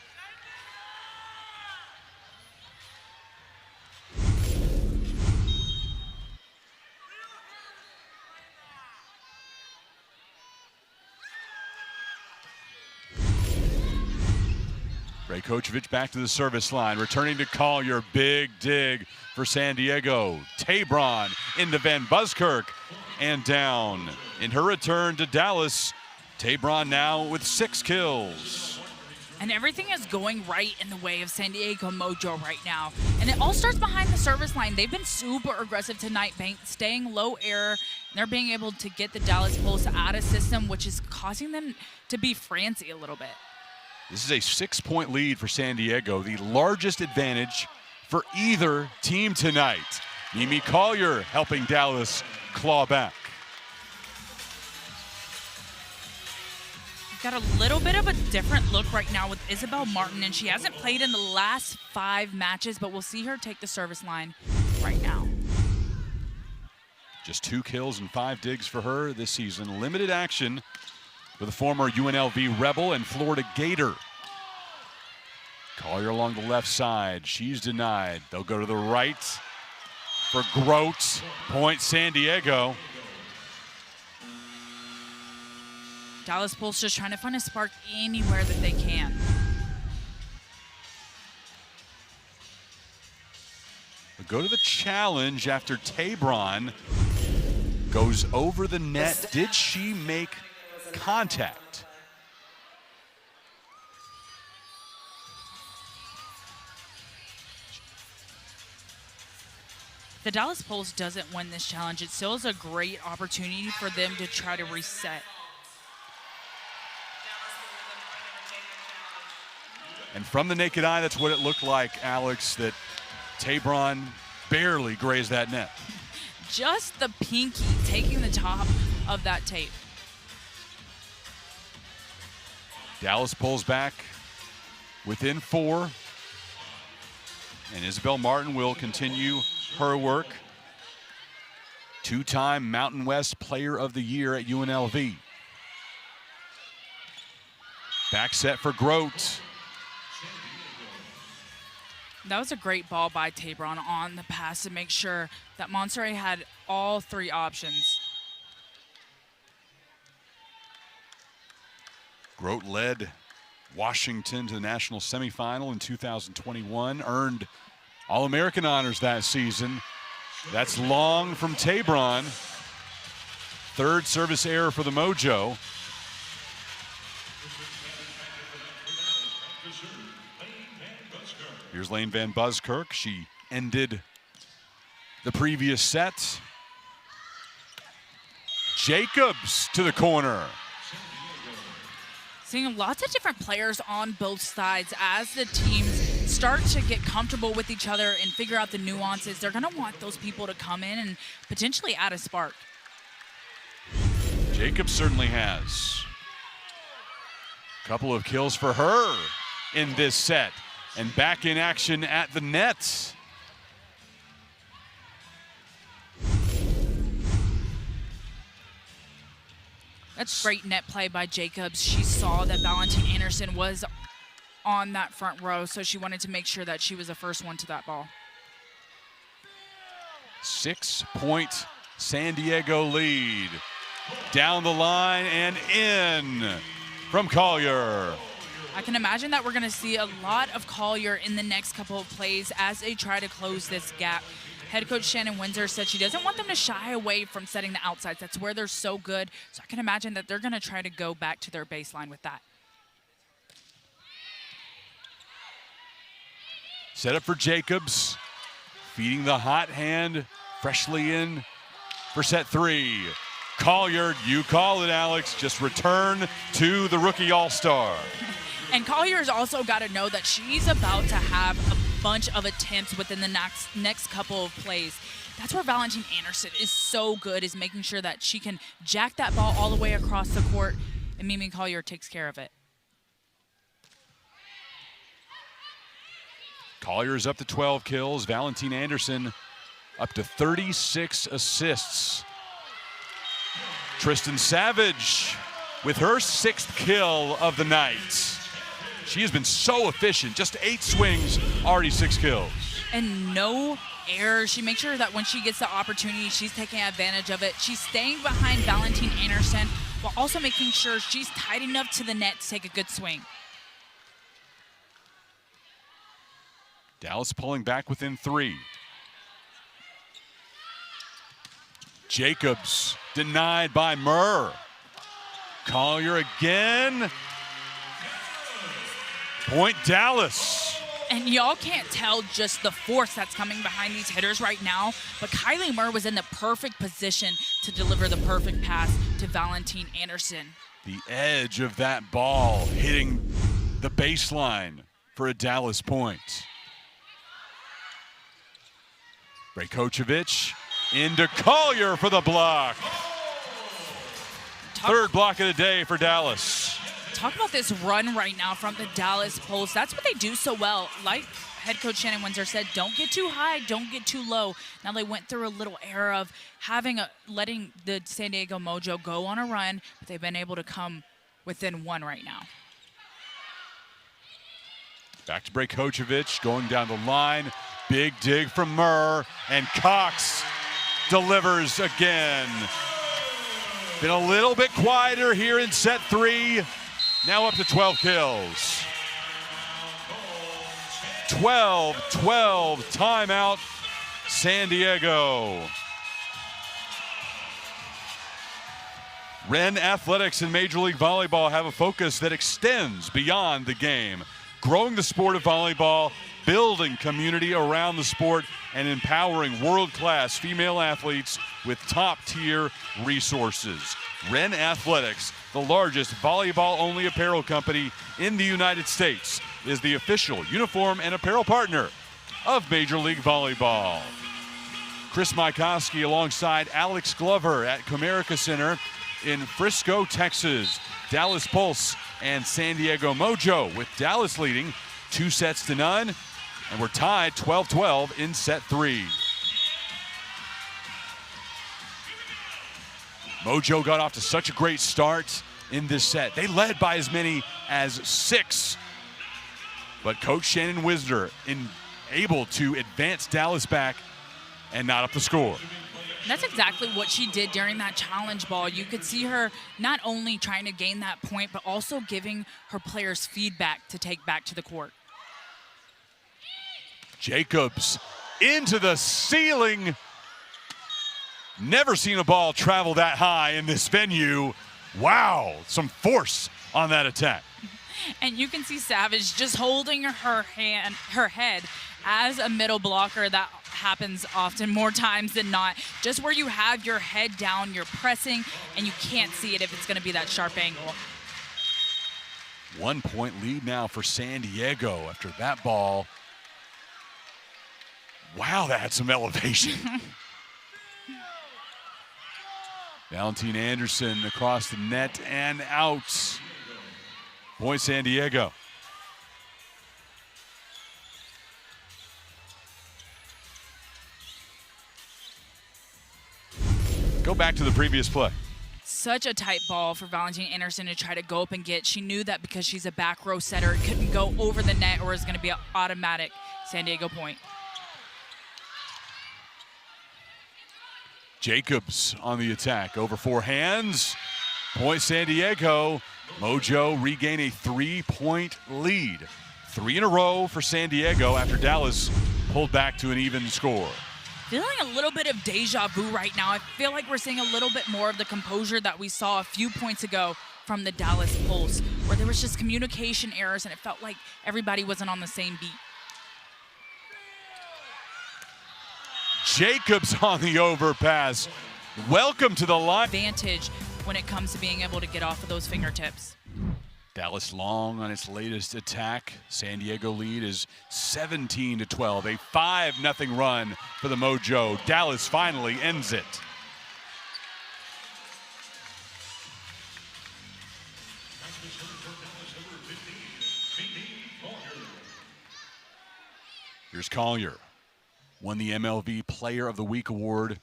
Brajkovic back to the service line, returning to Collier. Big dig for San Diego. Tabron into Van Buskirk and down. In her return to Dallas, Tabron now with 6 kills. And everything is going right in the way of San Diego Mojo right now. And it all starts behind the service line. They've been super aggressive tonight, staying low error. And they're being able to get the Dallas Pulse out of system, which is causing them to be frantic a little bit. This is a 6-point lead for San Diego, the largest advantage for either team tonight. Mimi Collier helping Dallas claw back. We've got a little bit of a different look right now with Isabel Martin, and she hasn't played in the last 5 matches, but we'll see her take the service line right now. Just 2 kills and 5 digs for her this season. Limited action with a former UNLV Rebel and Florida Gator. Collier along the left side. She's denied. They'll go to the right for Grote. Point, San Diego. Dallas Pulse just trying to find a spark anywhere that they can. We'll go to the challenge after Tabron goes over the net. Did she make contact? The Dallas Pulse doesn't win this challenge. It still is a great opportunity for them to try to reset. And from the naked eye, that's what it looked like, Alex, that Tabron barely grazed that net. Just the pinky taking the top of that tape. Dallas pulls back within 4. And Isabel Martin will continue her work. 2-time Mountain West Player of the Year at UNLV. Back set for Grote. That was a great ball by Tabron on the pass to make sure that Monterrey had all 3 options. Grote led Washington to the national semifinal in 2021, earned All-American honors that season. That's long from Tabron. Third service error for the Mojo. Here's Lane Van Buskirk. She ended the previous set. Jacobs to the corner. Seeing lots of different players on both sides as the teams start to get comfortable with each other and figure out the nuances. They're going to want those people to come in and potentially add a spark. Jacobs certainly has. A couple of kills for her in this set. And back in action at the net. That's great net play by Jacobs. She saw that Valentine Anderson was on that front row, so she wanted to make sure that she was the first one to that ball. 6-point San Diego lead. Down the line and in from Collier. I can imagine that we're going to see a lot of Collier in the next couple of plays as they try to close this gap. Head coach Shannon Windsor said she doesn't want them to shy away from setting the outsides. That's where they're so good. So I can imagine that they're going to try to go back to their baseline with that. Set up for Jacobs. Feeding the hot hand. Freshly in for set 3. Collier, you call it, Alex. Just return to the rookie all-star. And Collier's also got to know that she's about to have a bunch of attempts within the next couple of plays. That's where Valentine Anderson is so good, is making sure that she can jack that ball all the way across the court, and Mimi Collier takes care of it. Collier is up to 12 kills. Valentine Anderson up to 36 assists. Tristan Savage with her 6th kill of the night. She has been so efficient. Just 8 swings, already 6 kills. And no errors. She makes sure that when she gets the opportunity, she's taking advantage of it. She's staying behind Valentine Anderson while also making sure she's tight enough to the net to take a good swing. Dallas pulling back within 3. Jacobs denied by Murr. Collier again. Point Dallas. And y'all can't tell just the force that's coming behind these hitters right now, but Kylie Murr was in the perfect position to deliver the perfect pass to Valentine Anderson. The edge of that ball hitting the baseline for a Dallas point. Brajkovic into Collier for the block. Third block of the day for Dallas. Talk about this run right now from the Dallas Pulse. That's what they do so well. Like head coach Shannon Windsor said, don't get too high, don't get too low. Now they went through a little era of letting the San Diego Mojo go on a run, but they've been able to come within 1 right now. Back to Brajkovic, going down the line. Big dig from Murr, and Cox delivers again. Been a little bit quieter here in set 3. Now up to 12 kills. 12-12 timeout, San Diego. Wren Athletics and Major League Volleyball have a focus that extends beyond the game, growing the sport of volleyball, building community around the sport, and empowering world-class female athletes with top-tier resources. Wren Athletics, the largest volleyball-only apparel company in the United States, is the official uniform and apparel partner of Major League Volleyball. Chris Mykowski alongside Alex Glover at Comerica Center in Frisco, Texas. Dallas Pulse and San Diego Mojo, with Dallas leading 2-0, and we're tied 12-12 in set 3. Mojo got off to such a great start in this set. They led by as many as 6, but Coach Shannon Windsor able to advance Dallas back and not up the score. That's exactly what she did during that challenge ball. You could see her not only trying to gain that point, but also giving her players feedback to take back to the court. Jacobs into the ceiling. Never seen a ball travel that high in this venue. Wow, some force on that attack. And you can see Savage just holding her head as a middle blocker. That happens often, more times than not. Just where you have your head down, you're pressing, and you can't see it if it's going to be that sharp angle. 1 point lead now for San Diego after that ball. Wow, that had some elevation. Valentine Anderson across the net and out. Point San Diego. Go back to the previous play. Such a tight ball for Valentine Anderson to try to go up and get. She knew that because she's a back row setter, it couldn't go over the net or it's going to be an automatic San Diego point. Jacobs on the attack, over 4 hands. Point San Diego. Mojo regain a 3-point lead. 3 in a row for San Diego after Dallas pulled back to an even score. Feeling a little bit of deja vu right now. I feel like we're seeing a little bit more of the composure that we saw a few points ago from the Dallas Pulse, where there was just communication errors and it felt like everybody wasn't on the same beat. Jacobs on the overpass. Welcome to the line. Advantage when it comes to being able to get off of those fingertips. Dallas long on its latest attack. San Diego lead is 17-12. A 5-0 run for the Mojo. Dallas finally ends it. Here's Collier. Won the MLB Player of the Week award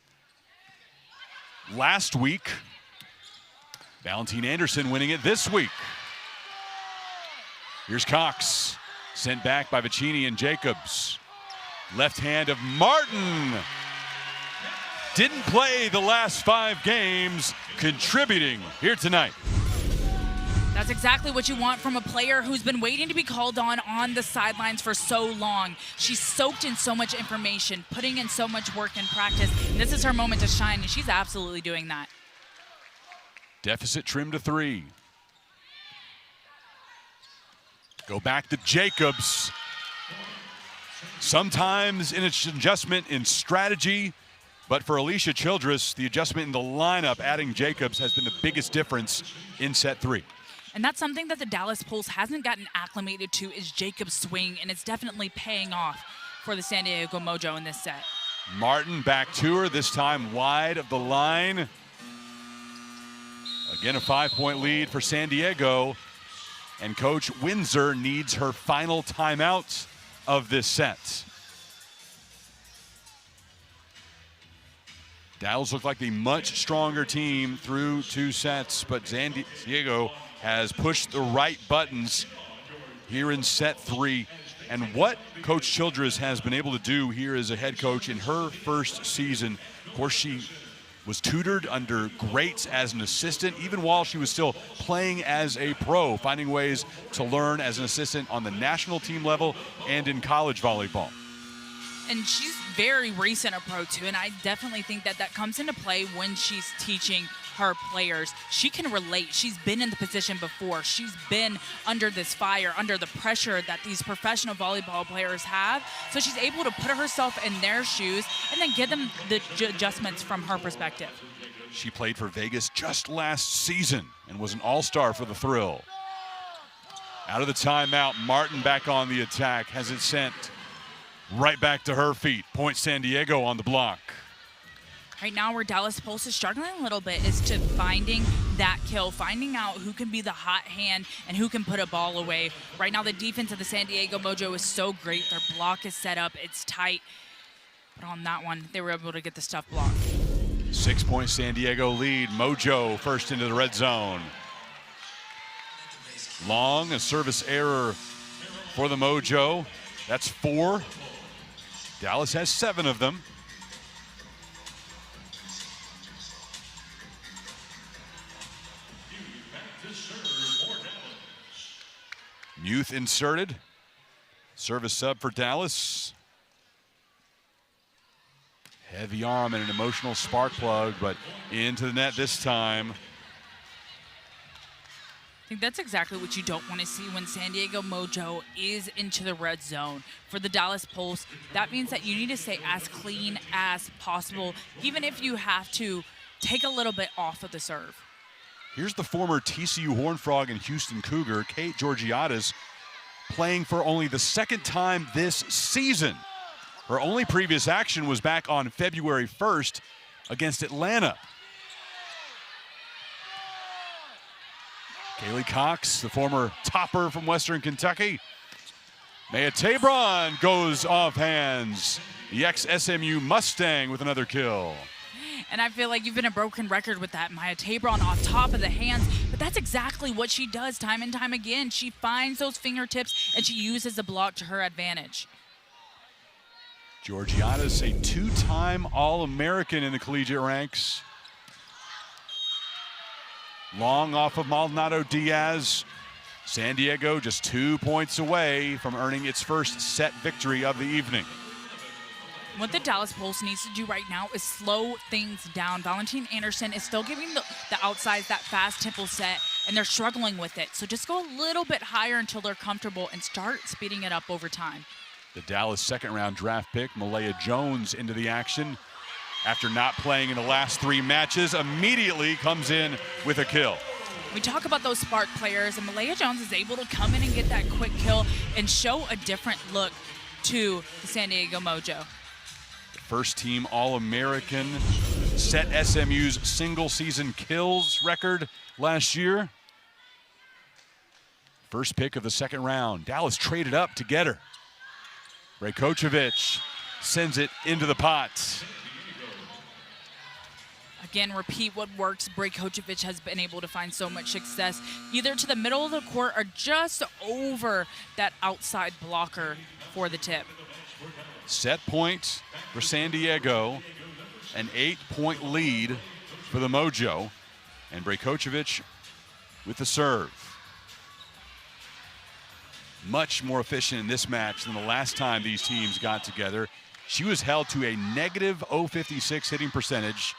last week. Valentine Anderson winning it this week. Here's Cox, sent back by Vicini and Jacobs. Left hand of Martin. Didn't play the last 5 games, contributing here tonight. That's exactly what you want from a player who's been waiting to be called on the sidelines for so long. She's soaked in so much information, putting in so much work and practice. And this is her moment to shine, and she's absolutely doing that. Deficit trimmed to 3. Go back to Jacobs. Sometimes in its adjustment in strategy, but for Alicia Childress, the adjustment in the lineup, adding Jacobs, has been the biggest difference in set 3. And that's something that the Dallas Pulse hasn't gotten acclimated to, is Jacobs' swing, and it's definitely paying off for the San Diego Mojo in this set. Martin back to her, this time wide of the line. Again, a 5-point lead for San Diego. And Coach Windsor needs her final timeout of this set. Dallas looked like the much stronger team through 2 sets, but San Diego has pushed the right buttons here in set 3. And what Coach Childress has been able to do here as a head coach in her first season, of course, she was tutored under greats as an assistant, even while she was still playing as a pro, finding ways to learn as an assistant on the national team level and in college volleyball. And she's very recent a pro too, and I definitely think that that comes into play when she's teaching her players. She can relate. She's been in the position before. She's been under this fire, under the pressure that these professional volleyball players have. So she's able to put herself in their shoes and then give them the adjustments from her perspective. She played for Vegas just last season and was an all-star for the Thrill. Out of the timeout, Martin back on the attack, has it sent right back to her feet. Point San Diego on the block. Right now where Dallas Pulse is struggling a little bit is to finding that kill, finding out who can be the hot hand and who can put a ball away. Right now the defense of the San Diego Mojo is so great. Their block is set up, it's tight. But on that one, they were able to get the stuff blocked. 6-point San Diego lead. Mojo first into the red zone. Long, a service error for the Mojo. That's 4. Dallas has 7 of them. Youth inserted. Service sub for Dallas. Heavy arm and an emotional spark plug, but into the net this time. I think that's exactly what you don't want to see when San Diego Mojo is into the red zone. For the Dallas Pulse, that means that you need to stay as clean as possible, even if you have to take a little bit off of the serve. Here's the former TCU Horned Frog and Houston Cougar, Kate Georgiadis, playing for only the second time this season. Her only previous action was back on February 1st against Atlanta. Kaylee Cox, the former topper from Western Kentucky. Maya Tabron goes off hands. The ex-SMU Mustang with another kill. And I feel like you've been a broken record with that, Maya Tabron off top of the hands, but that's exactly what she does time and time again. She finds those fingertips and she uses the block to her advantage. Georgiadis, a two-time All-American in the collegiate ranks. Long off of Maldonado Diaz. San Diego just 2 points away from earning its first set victory of the evening. What the Dallas Pulse needs to do right now is slow things down. Valentine Anderson is still giving the outsides that fast tempo set, and they're struggling with it. So just go a little bit higher until they're comfortable and start speeding it up over time. The Dallas second-round draft pick, Malaya Jones, into the action. After not playing in the last 3 matches, immediately comes in with a kill. We talk about those spark players, and Malaya Jones is able to come in and get that quick kill and show a different look to the San Diego Mojo. First team All-American, set SMU's single season kills record last year. First pick of the second round. Dallas traded up to get her. Brajkovic sends it into the pot. Again, repeat what works. Brajkovic has been able to find so much success, either to the middle of the court or just over that outside blocker for the tip. Set point for San Diego, an 8-point lead for the Mojo, and Brajkovic with the serve. Much more efficient in this match than the last time these teams got together. She was held to a negative .056 hitting percentage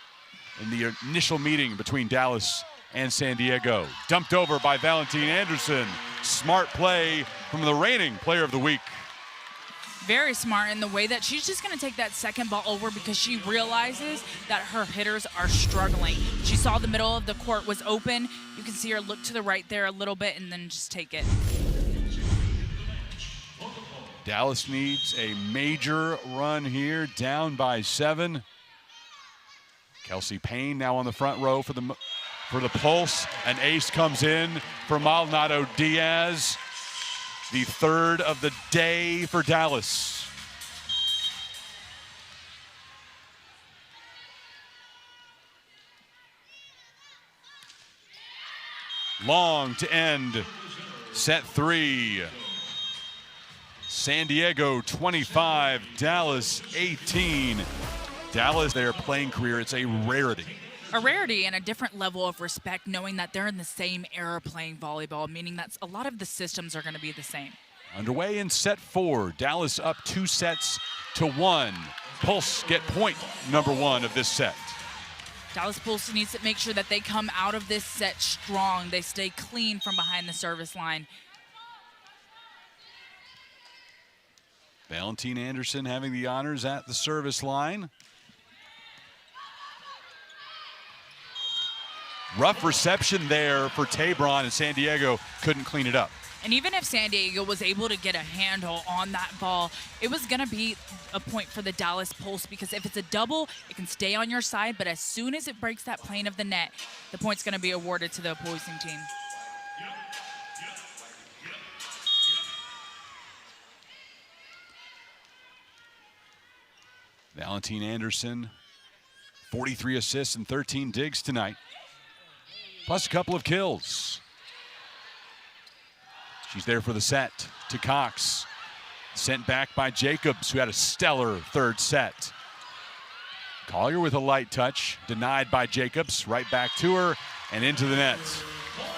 in the initial meeting between Dallas and San Diego. Dumped over by Valentine Anderson. Smart play from the reigning player of the week. Very smart in the way that she's just going to take that second ball over because she realizes that her hitters are struggling. She saw the middle of the court was open. You can see her look to the right there a little bit and then just take it. Dallas needs a major run here, down by 7. Kelsey Payne now on the front row for the Pulse. An ace comes in for Maldonado Diaz. The third of the day for Dallas. Long to end set 3. San Diego 25, Dallas 18. Dallas, their playing career, it's a rarity. A rarity and a different level of respect, knowing that they're in the same era playing volleyball, meaning that a lot of the systems are going to be the same. Underway in set 4, Dallas up 2 sets to 1. Pulse get point number 1 of this set. Dallas Pulse needs to make sure that they come out of this set strong. They stay clean from behind the service line. Valentine Anderson having the honors at the service line. Rough reception there for Tabron, and San Diego couldn't clean it up. And even if San Diego was able to get a handle on that ball, it was going to be a point for the Dallas Pulse, because if it's a double, it can stay on your side, but as soon as it breaks that plane of the net, the point's going to be awarded to the opposing team. Valentine Anderson, 43 assists and 13 digs tonight, plus a couple of kills. She's there for the set to Cox. Sent back by Jacobs, who had a stellar third set. Collier with a light touch, denied by Jacobs. Right back to her and into the net.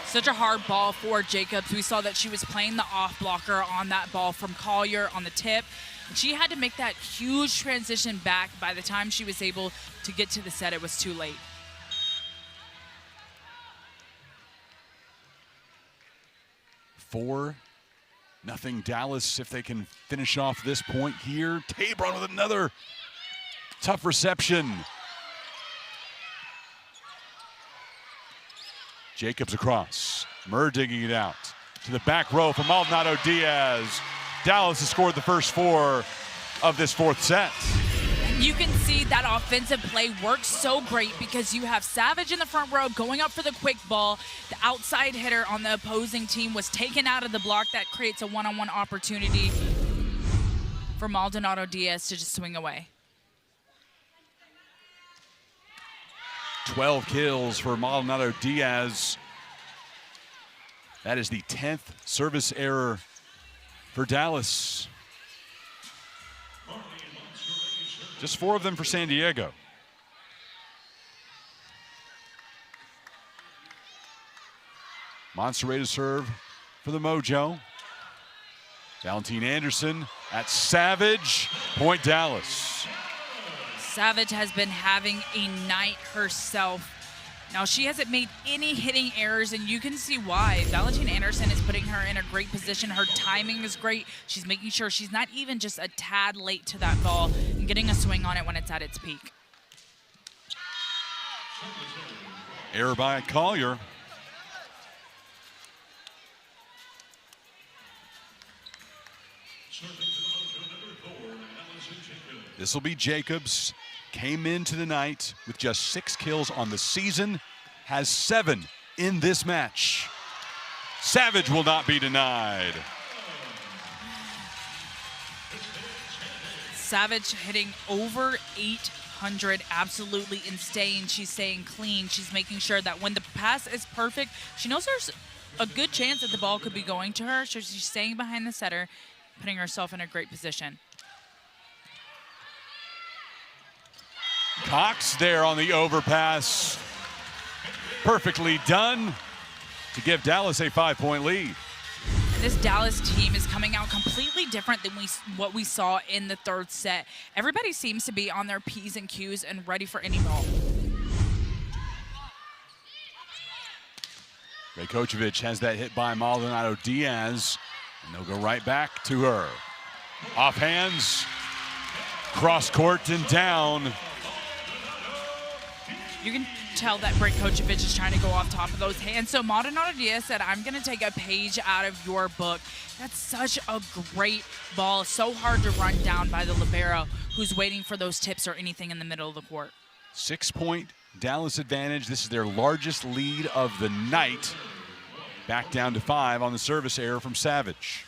Such a hard ball for Jacobs. We saw that she was playing the off blocker on that ball from Collier on the tip. She had to make that huge transition back. By the time she was able to get to the set, it was too late. Nothing Dallas if they can finish off this point here. Tabron with another tough reception. Jacobs across. Murr digging it out to the back row for Maldonado Diaz. Dallas has scored the first 4 of this 4th set. You can see that offensive play works so great because you have Savage in the front row going up for the quick ball. The outside hitter on the opposing team was taken out of the block. That creates a one-on-one opportunity for Maldonado Diaz to just swing away. 12 kills for Maldonado Diaz. That is the 10th service error for Dallas. Just 4 of them for San Diego. Monserrat to serve for the Mojo. Valentine Anderson at Savage. Point Dallas. Savage has been having a night herself. Now, she hasn't made any hitting errors, and you can see why. Valentine Anderson is putting her in a great position. Her timing is great. She's making sure she's not even just a tad late to that ball and getting a swing on it when it's at its peak. Error by Collier. This will be Jacobs. Came into the night with just 6 kills on the season, has 7 in this match. Savage will not be denied. Savage hitting over 800, absolutely insane. She's staying clean. She's making sure that when the pass is perfect, she knows there's a good chance that the ball could be going to her, so she's staying behind the setter, putting herself in a great position. Cox there on the overpass. Perfectly done to give Dallas a 5-point lead. This Dallas team is coming out completely different than what we saw in the 3rd set. Everybody seems to be on their P's and Q's and ready for any ball. Rajkovic has that hit by Maldonado Diaz, and they'll go right back to her. Off hands, cross court and down. You can tell that Rajkovic is trying to go off top of those hands. So Maldonado Diaz said, I'm going to take a page out of your book. That's such a great ball. So hard to run down by the libero who's waiting for those tips or anything in the middle of the court. 6-point Dallas advantage. This is their largest lead of the night. Back down to 5 on the service error from Savage.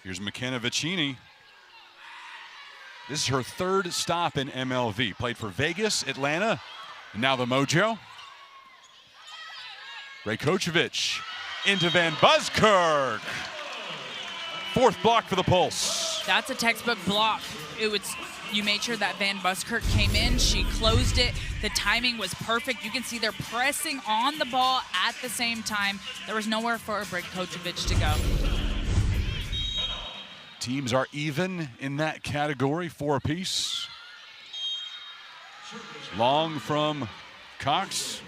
Here's McKenna Vicini. This is her 3rd stop in MLV. Played for Vegas, Atlanta, and now the Mojo. Rajkovic into Van Buskirk. 4th block for the Pulse. That's a textbook block. You made sure that Van Buskirk came in. She closed it. The timing was perfect. You can see they're pressing on the ball at the same time. There was nowhere for Rajkovic to go. Teams are even in that category, 4 apiece. Long from Cox.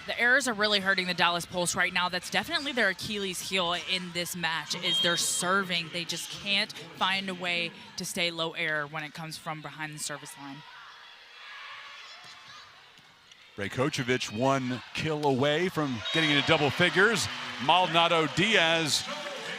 The errors are really hurting the Dallas Pulse right now. That's definitely their Achilles heel in this match, is their serving. They just can't find a way to stay low error when it comes from behind the service line. Rajkovic 1 kill away from getting into double figures. Maldonado Diaz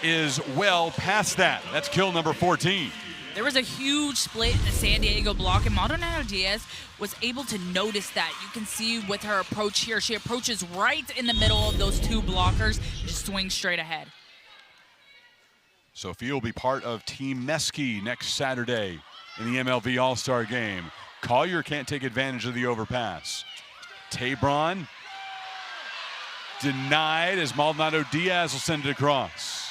is well past that. That's kill number 14. There was a huge split in the San Diego block, and Maldonado Diaz was able to notice that. You can see with her approach here, she approaches right in the middle of those 2 blockers and just swings straight ahead. Sophia will be part of Team Mesky next Saturday in the MLV All-Star game. Collier can't take advantage of the overpass. Tabron denied as Maldonado Diaz will send it across.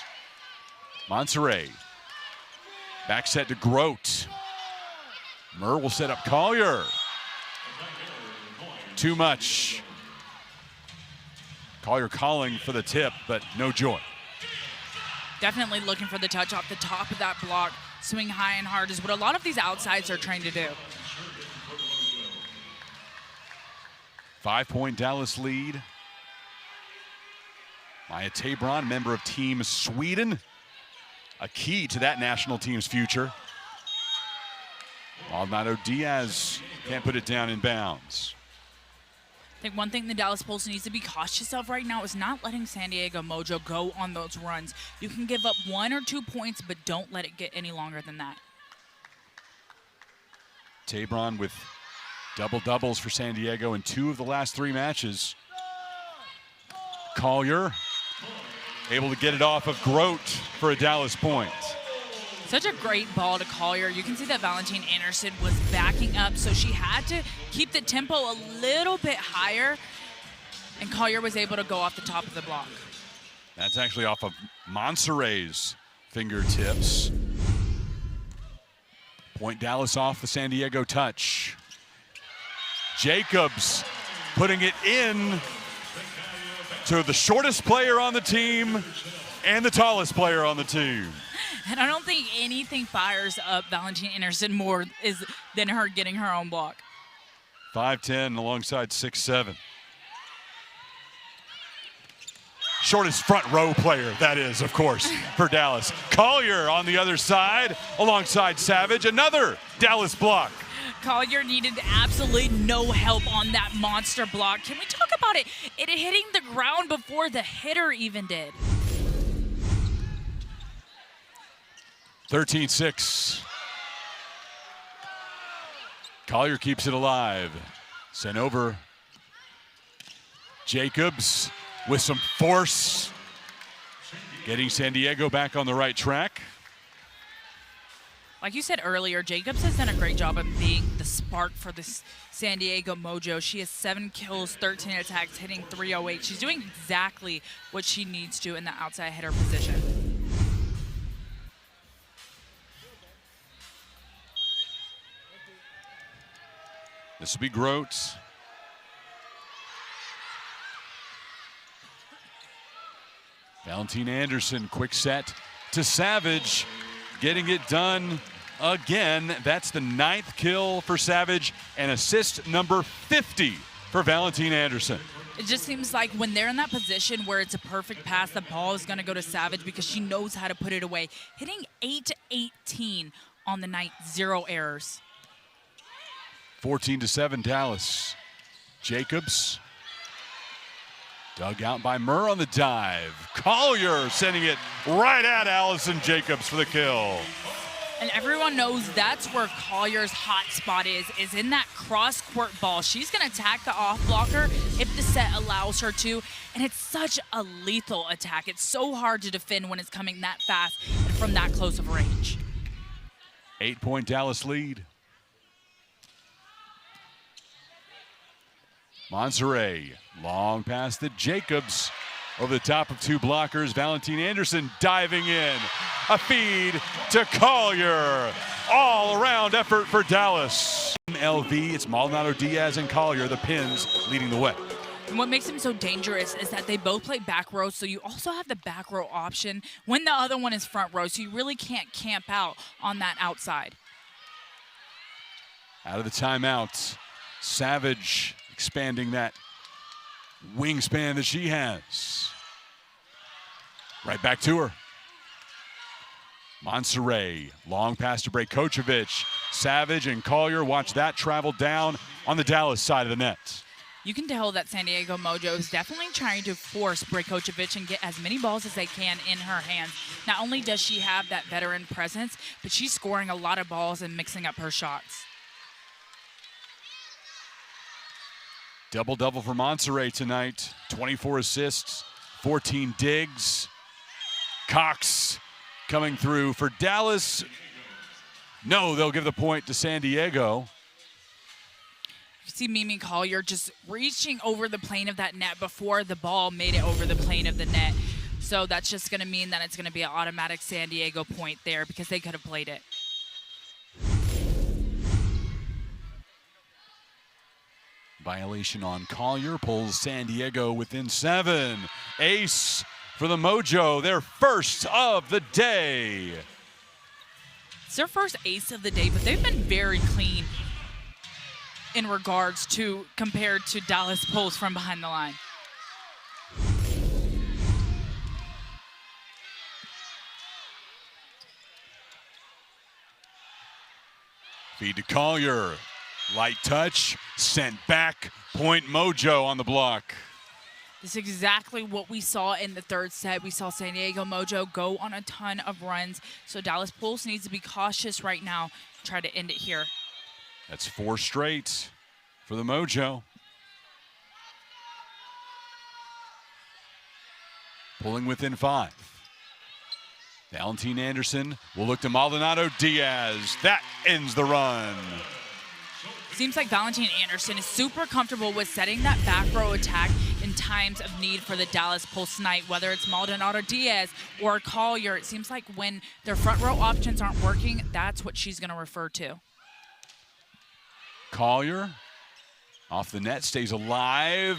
Monserrat Back set to Grote. Murr will set up Collier. Too much. Collier calling for the tip, but no joy. Definitely looking for the touch off the top of that block. Swing high and hard is what a lot of these outsides are trying to do. 5-point Dallas lead. Maya Tabron, member of Team Sweden, a key to that national team's future. Maldonado Diaz can't put it down in bounds. I think one thing the Dallas Pulse needs to be cautious of right now is not letting San Diego Mojo go on those runs. You can give up 1 or 2 points, but don't let it get any longer than that. Tabron with double-doubles for San Diego in 2 of the last 3 matches. Collier able to get it off of Grote for a Dallas point. Such a great ball to Collier. You can see that Valentine Anderson was backing up, so she had to keep the tempo a little bit higher, and Collier was able to go off the top of the block. That's actually off of Monserrat's fingertips. Point Dallas off the San Diego touch. Jacobs putting it in to the shortest player on the team and the tallest player on the team. And I don't think anything fires up Valentine Anderson more than her getting her own block. 5'10" alongside 6'7". Shortest front row player, that is, of course, for Dallas. Collier on the other side alongside Savage. Another Dallas block. Collier needed absolutely no help on that monster block. Can we talk about it? It hitting the ground before the hitter even did. 13-6. Collier keeps it alive. Sent over. Jacobs with some force. Getting San Diego back on the right track. Like you said earlier, Jacobs has done a great job of being the spark for this San Diego Mojo. She has 7 kills, 13 attacks, hitting .308. She's doing exactly what she needs to in the outside hitter position. This will be Grote. Valentine Anderson, quick set to Savage, getting it done again. That's the 9th kill for Savage and assist number 50 for Valentine Anderson. It just seems like when they're in that position where it's a perfect pass, the ball is going to go to Savage because she knows how to put it away. Hitting 8-18 on the night, 0 errors. 14-7 Dallas. Jacobs dug out by Murr on the dive. Collier sending it right at Allison Jacobs for the kill. And everyone knows that's where Collier's hot spot is in that cross-court ball. She's going to attack the off-blocker if the set allows her to, and it's such a lethal attack. It's so hard to defend when it's coming that fast and from that close of range. 8-point Dallas lead. Monserrat, long pass to Jacobs. Over the top of 2 blockers, Valentine Anderson diving in. A feed to Collier. All-around effort for Dallas. LV, it's Maldonado Diaz and Collier, the pins leading the way. And what makes them so dangerous is that they both play back row, so you also have the back row option when the other one is front row, so you really can't camp out on that outside. Out of the timeout, Savage expanding that wingspan that she has. Right back to her. Monserrat, long pass to Brajkovic. Savage and Collier, watch that travel down on the Dallas side of the net. You can tell that San Diego Mojo is definitely trying to force Brajkovic and get as many balls as they can in her hands. Not only does she have that veteran presence, but she's scoring a lot of balls and mixing up her shots. Double-double for Monserrat tonight. 24 assists, 14 digs. Cox coming through for Dallas. No, they'll give the point to San Diego. You see Mimi Collier just reaching over the plane of that net before the ball made it over the plane of the net. So So that's just going to mean that it's going to be an automatic San Diego point there because they could have played it. Violation on Collier pulls San Diego within 7. Ace for the Mojo, their first of the day. It's their first ace of the day, but they've been very clean in regards to compared to Dallas pulls from behind the line. Feed to Collier. Light touch, sent back. Point Mojo on the block. This is exactly what we saw in the third set. We saw San Diego Mojo go on a ton of runs. So Dallas Pulse needs to be cautious right now. Try to end it here. That's 4 straight for the Mojo. Pulling within 5. Valentine Anderson will look to Maldonado Diaz. That ends the run. Seems like Valentine Anderson is super comfortable with setting that back row attack in times of need for the Dallas Pulse tonight, whether it's Maldonado Diaz or Collier. It seems like when their front row options aren't working, that's what she's going to refer to. Collier off the net, stays alive.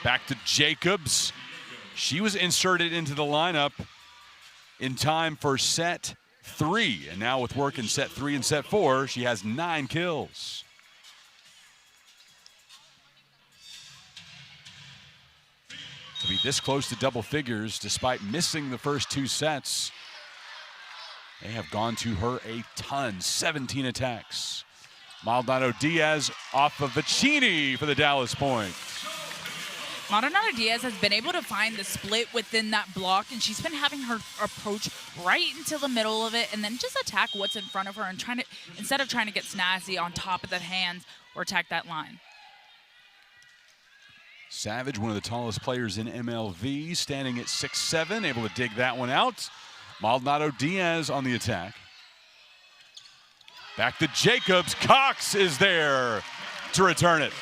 Back to Jacobs. She was inserted into the lineup in time for set 3. And now with work in set 3 and set 4, she has 9 kills. To be this close to double figures despite missing the first 2 sets. They have gone to her a ton, 17 attacks. Maldonado Diaz off of Vicini for the Dallas point. Maldonado Diaz has been able to find the split within that block, and she's been having her approach right into the middle of it and then just attack what's in front of her and trying to, instead of trying to get snazzy on top of the hands or attack that line. Savage, one of the tallest players in MLV, standing at 6'7", able to dig that one out. Maldonado Diaz on the attack. Back to Jacobs. Cox is there to return it.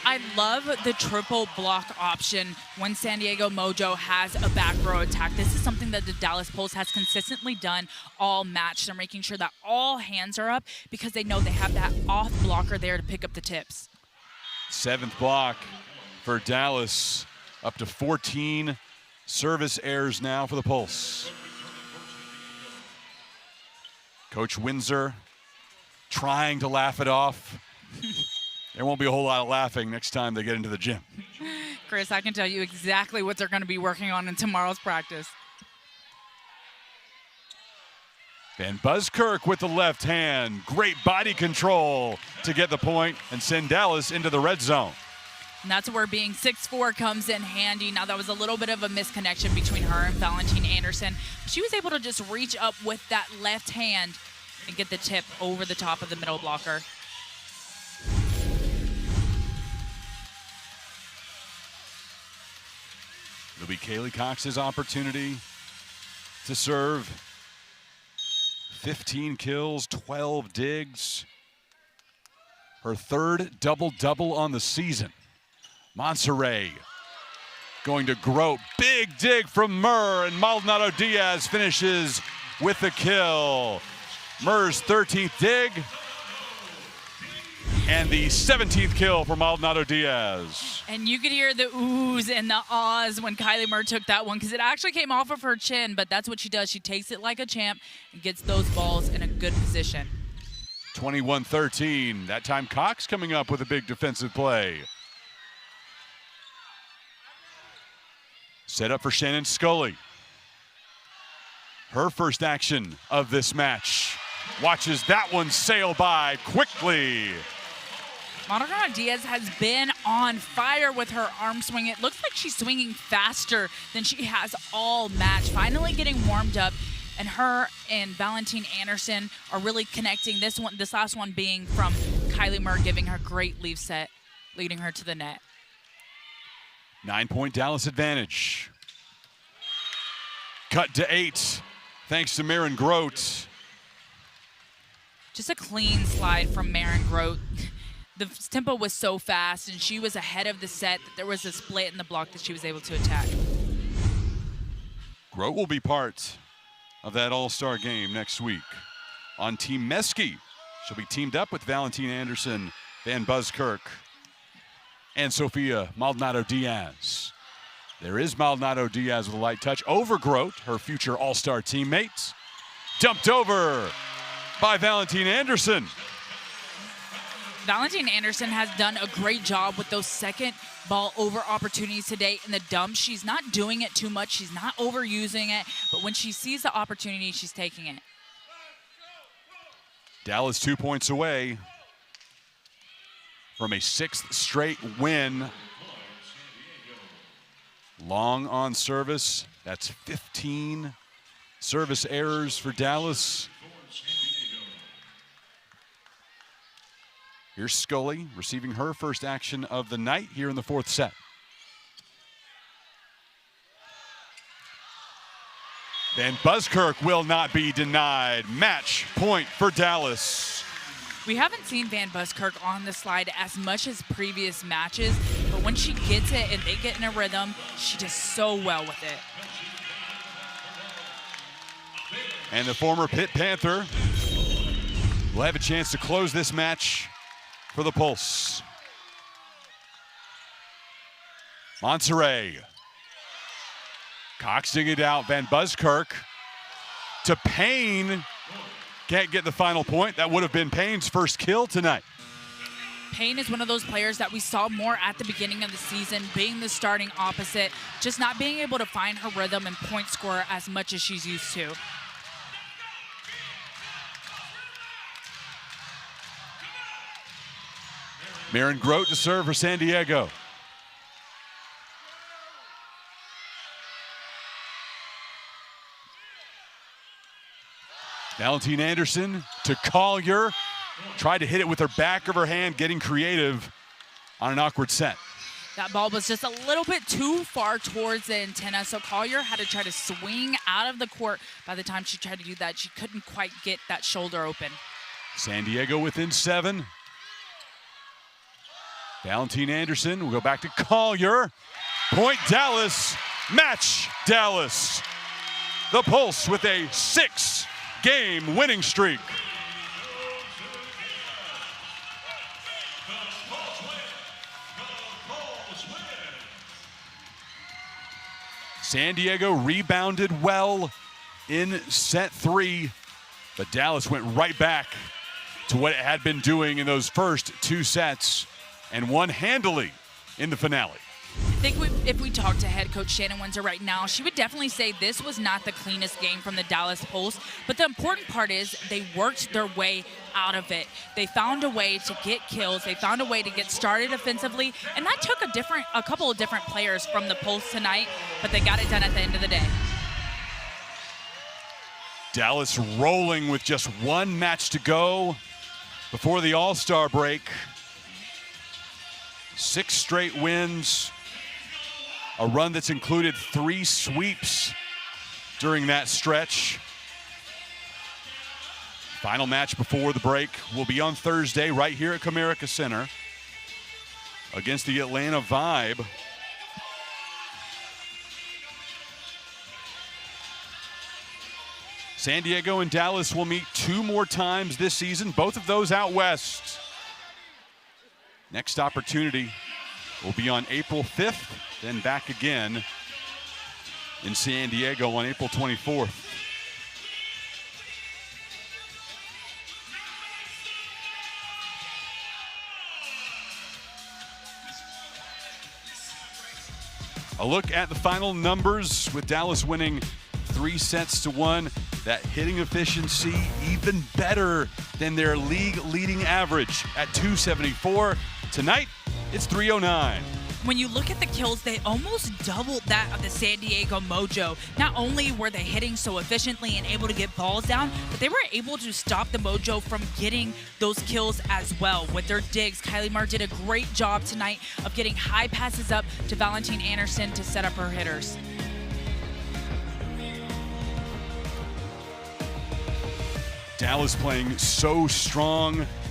I love the triple block option when San Diego Mojo has a back row attack. This is something that the Dallas Pulse has consistently done all match. They're making sure that all hands are up because they know they have that off blocker there to pick up the tips. 7th block for Dallas, up to 14 service errors now for the Pulse. Coach Windsor trying to laugh it off. There won't be a whole lot of laughing next time they get into the gym. Chris, I can tell you exactly what they're going to be working on in tomorrow's practice. Van Buskirk with the left hand. Great body control to get the point and send Dallas into the red zone. And that's where being 6'4" comes in handy. Now, that was a little bit of a misconnection between her and Valentine Anderson. She was able to just reach up with that left hand and get the tip over the top of the middle blocker. It'll be Kaylee Cox's opportunity to serve. 15 kills, 12 digs. Her 3rd double-double on the season. Monserrat going to Grote. Big dig from Murr, and Maldonado Diaz finishes with the kill. Murr's 13th dig. And the 17th kill for Maldonado Diaz. And you could hear the oohs and the ahs when Kylie Murr took that one because it actually came off of her chin, but that's what she does. She takes it like a champ and gets those balls in a good position. 21-13. That time Cox coming up with a big defensive play. Set up for Shannon Scully. Her first action of this match. Watches that one sail by quickly. Maldonado Diaz has been on fire with her arm swing. It looks like she's swinging faster than she has all match. Finally getting warmed up, and her and Valentine Anderson are really connecting. This last one being from Kylie Murr, giving her great leave set, leading her to the net. 9-point Dallas advantage. Cut to 8, thanks to Maren Grote. Just a clean slide from Maren Grote. The tempo was so fast, and she was ahead of the set that there was a split in the block that she was able to attack. Grote will be part of that all-star game next week. On Team Meski, she'll be teamed up with Valentine Anderson, Van Buskirk, and Sofia Maldonado-Diaz. There is Maldonado-Diaz with a light touch over Grote, her future all-star teammate. Dumped over by Valentine Anderson. Valentine Anderson has done a great job with those second ball over opportunities today in the dump. She's not doing it too much. She's not overusing it. But when she sees the opportunity, she's taking it. Dallas 2 points away from a 6th straight win. Long on service. That's 15 service errors for Dallas. Here's Scully receiving her first action of the night here in the 4th set. Van Buskirk will not be denied. Match point for Dallas. We haven't seen Van Buskirk on the slide as much as previous matches, but when she gets it and they get in a rhythm, she does so well with it. And the former Pitt Panther will have a chance to close this match for the Pulse. Monterey. Coxing it out. Van Buskirk to Payne. Can't get the final point. That would have been Payne's first kill tonight. Payne is one of those players that we saw more at the beginning of the season, being the starting opposite, just not being able to find her rhythm and point score as much as she's used to. Maren Grote to serve for San Diego. Valentine Anderson to Collier. Tried to hit it with her back of her hand, getting creative on an awkward set. That ball was just a little bit too far towards the antenna, so Collier had to try to swing out of the court. By the time she tried to do that, she couldn't quite get that shoulder open. San Diego within 7. Valentine Anderson will go back to Collier. Point Dallas, match Dallas. The Pulse with a 6-game winning streak. San Diego rebounded well in set 3, but Dallas went right back to what it had been doing in those first 2 sets and won handily in the finale. I think if we talk to head coach Shannon Windsor right now, she would definitely say this was not the cleanest game from the Dallas Pulse. But the important part is they worked their way out of it. They found a way to get kills. They found a way to get started offensively. And that took a couple of different players from the Pulse tonight, but they got it done at the end of the day. Dallas rolling with just 1 match to go before the All-Star break. 6 straight wins. A run that's included 3 sweeps during that stretch. Final match before the break will be on Thursday right here at Comerica Center against the Atlanta Vibe. San Diego and Dallas will meet 2 more times this season, both of those out west. Next opportunity will be on April 5th, then back again in San Diego on April 24th. A look at the final numbers with Dallas winning 3 sets to 1. That hitting efficiency even better than their league leading average at 274. Tonight, it's 309. When you look at the kills, they almost doubled that of the San Diego Mojo. Not only were they hitting so efficiently and able to get balls down, but they were able to stop the Mojo from getting those kills as well. With their digs, Kylie Marr did a great job tonight of getting high passes up to Valentine Anderson to set up her hitters. Dallas playing so strong.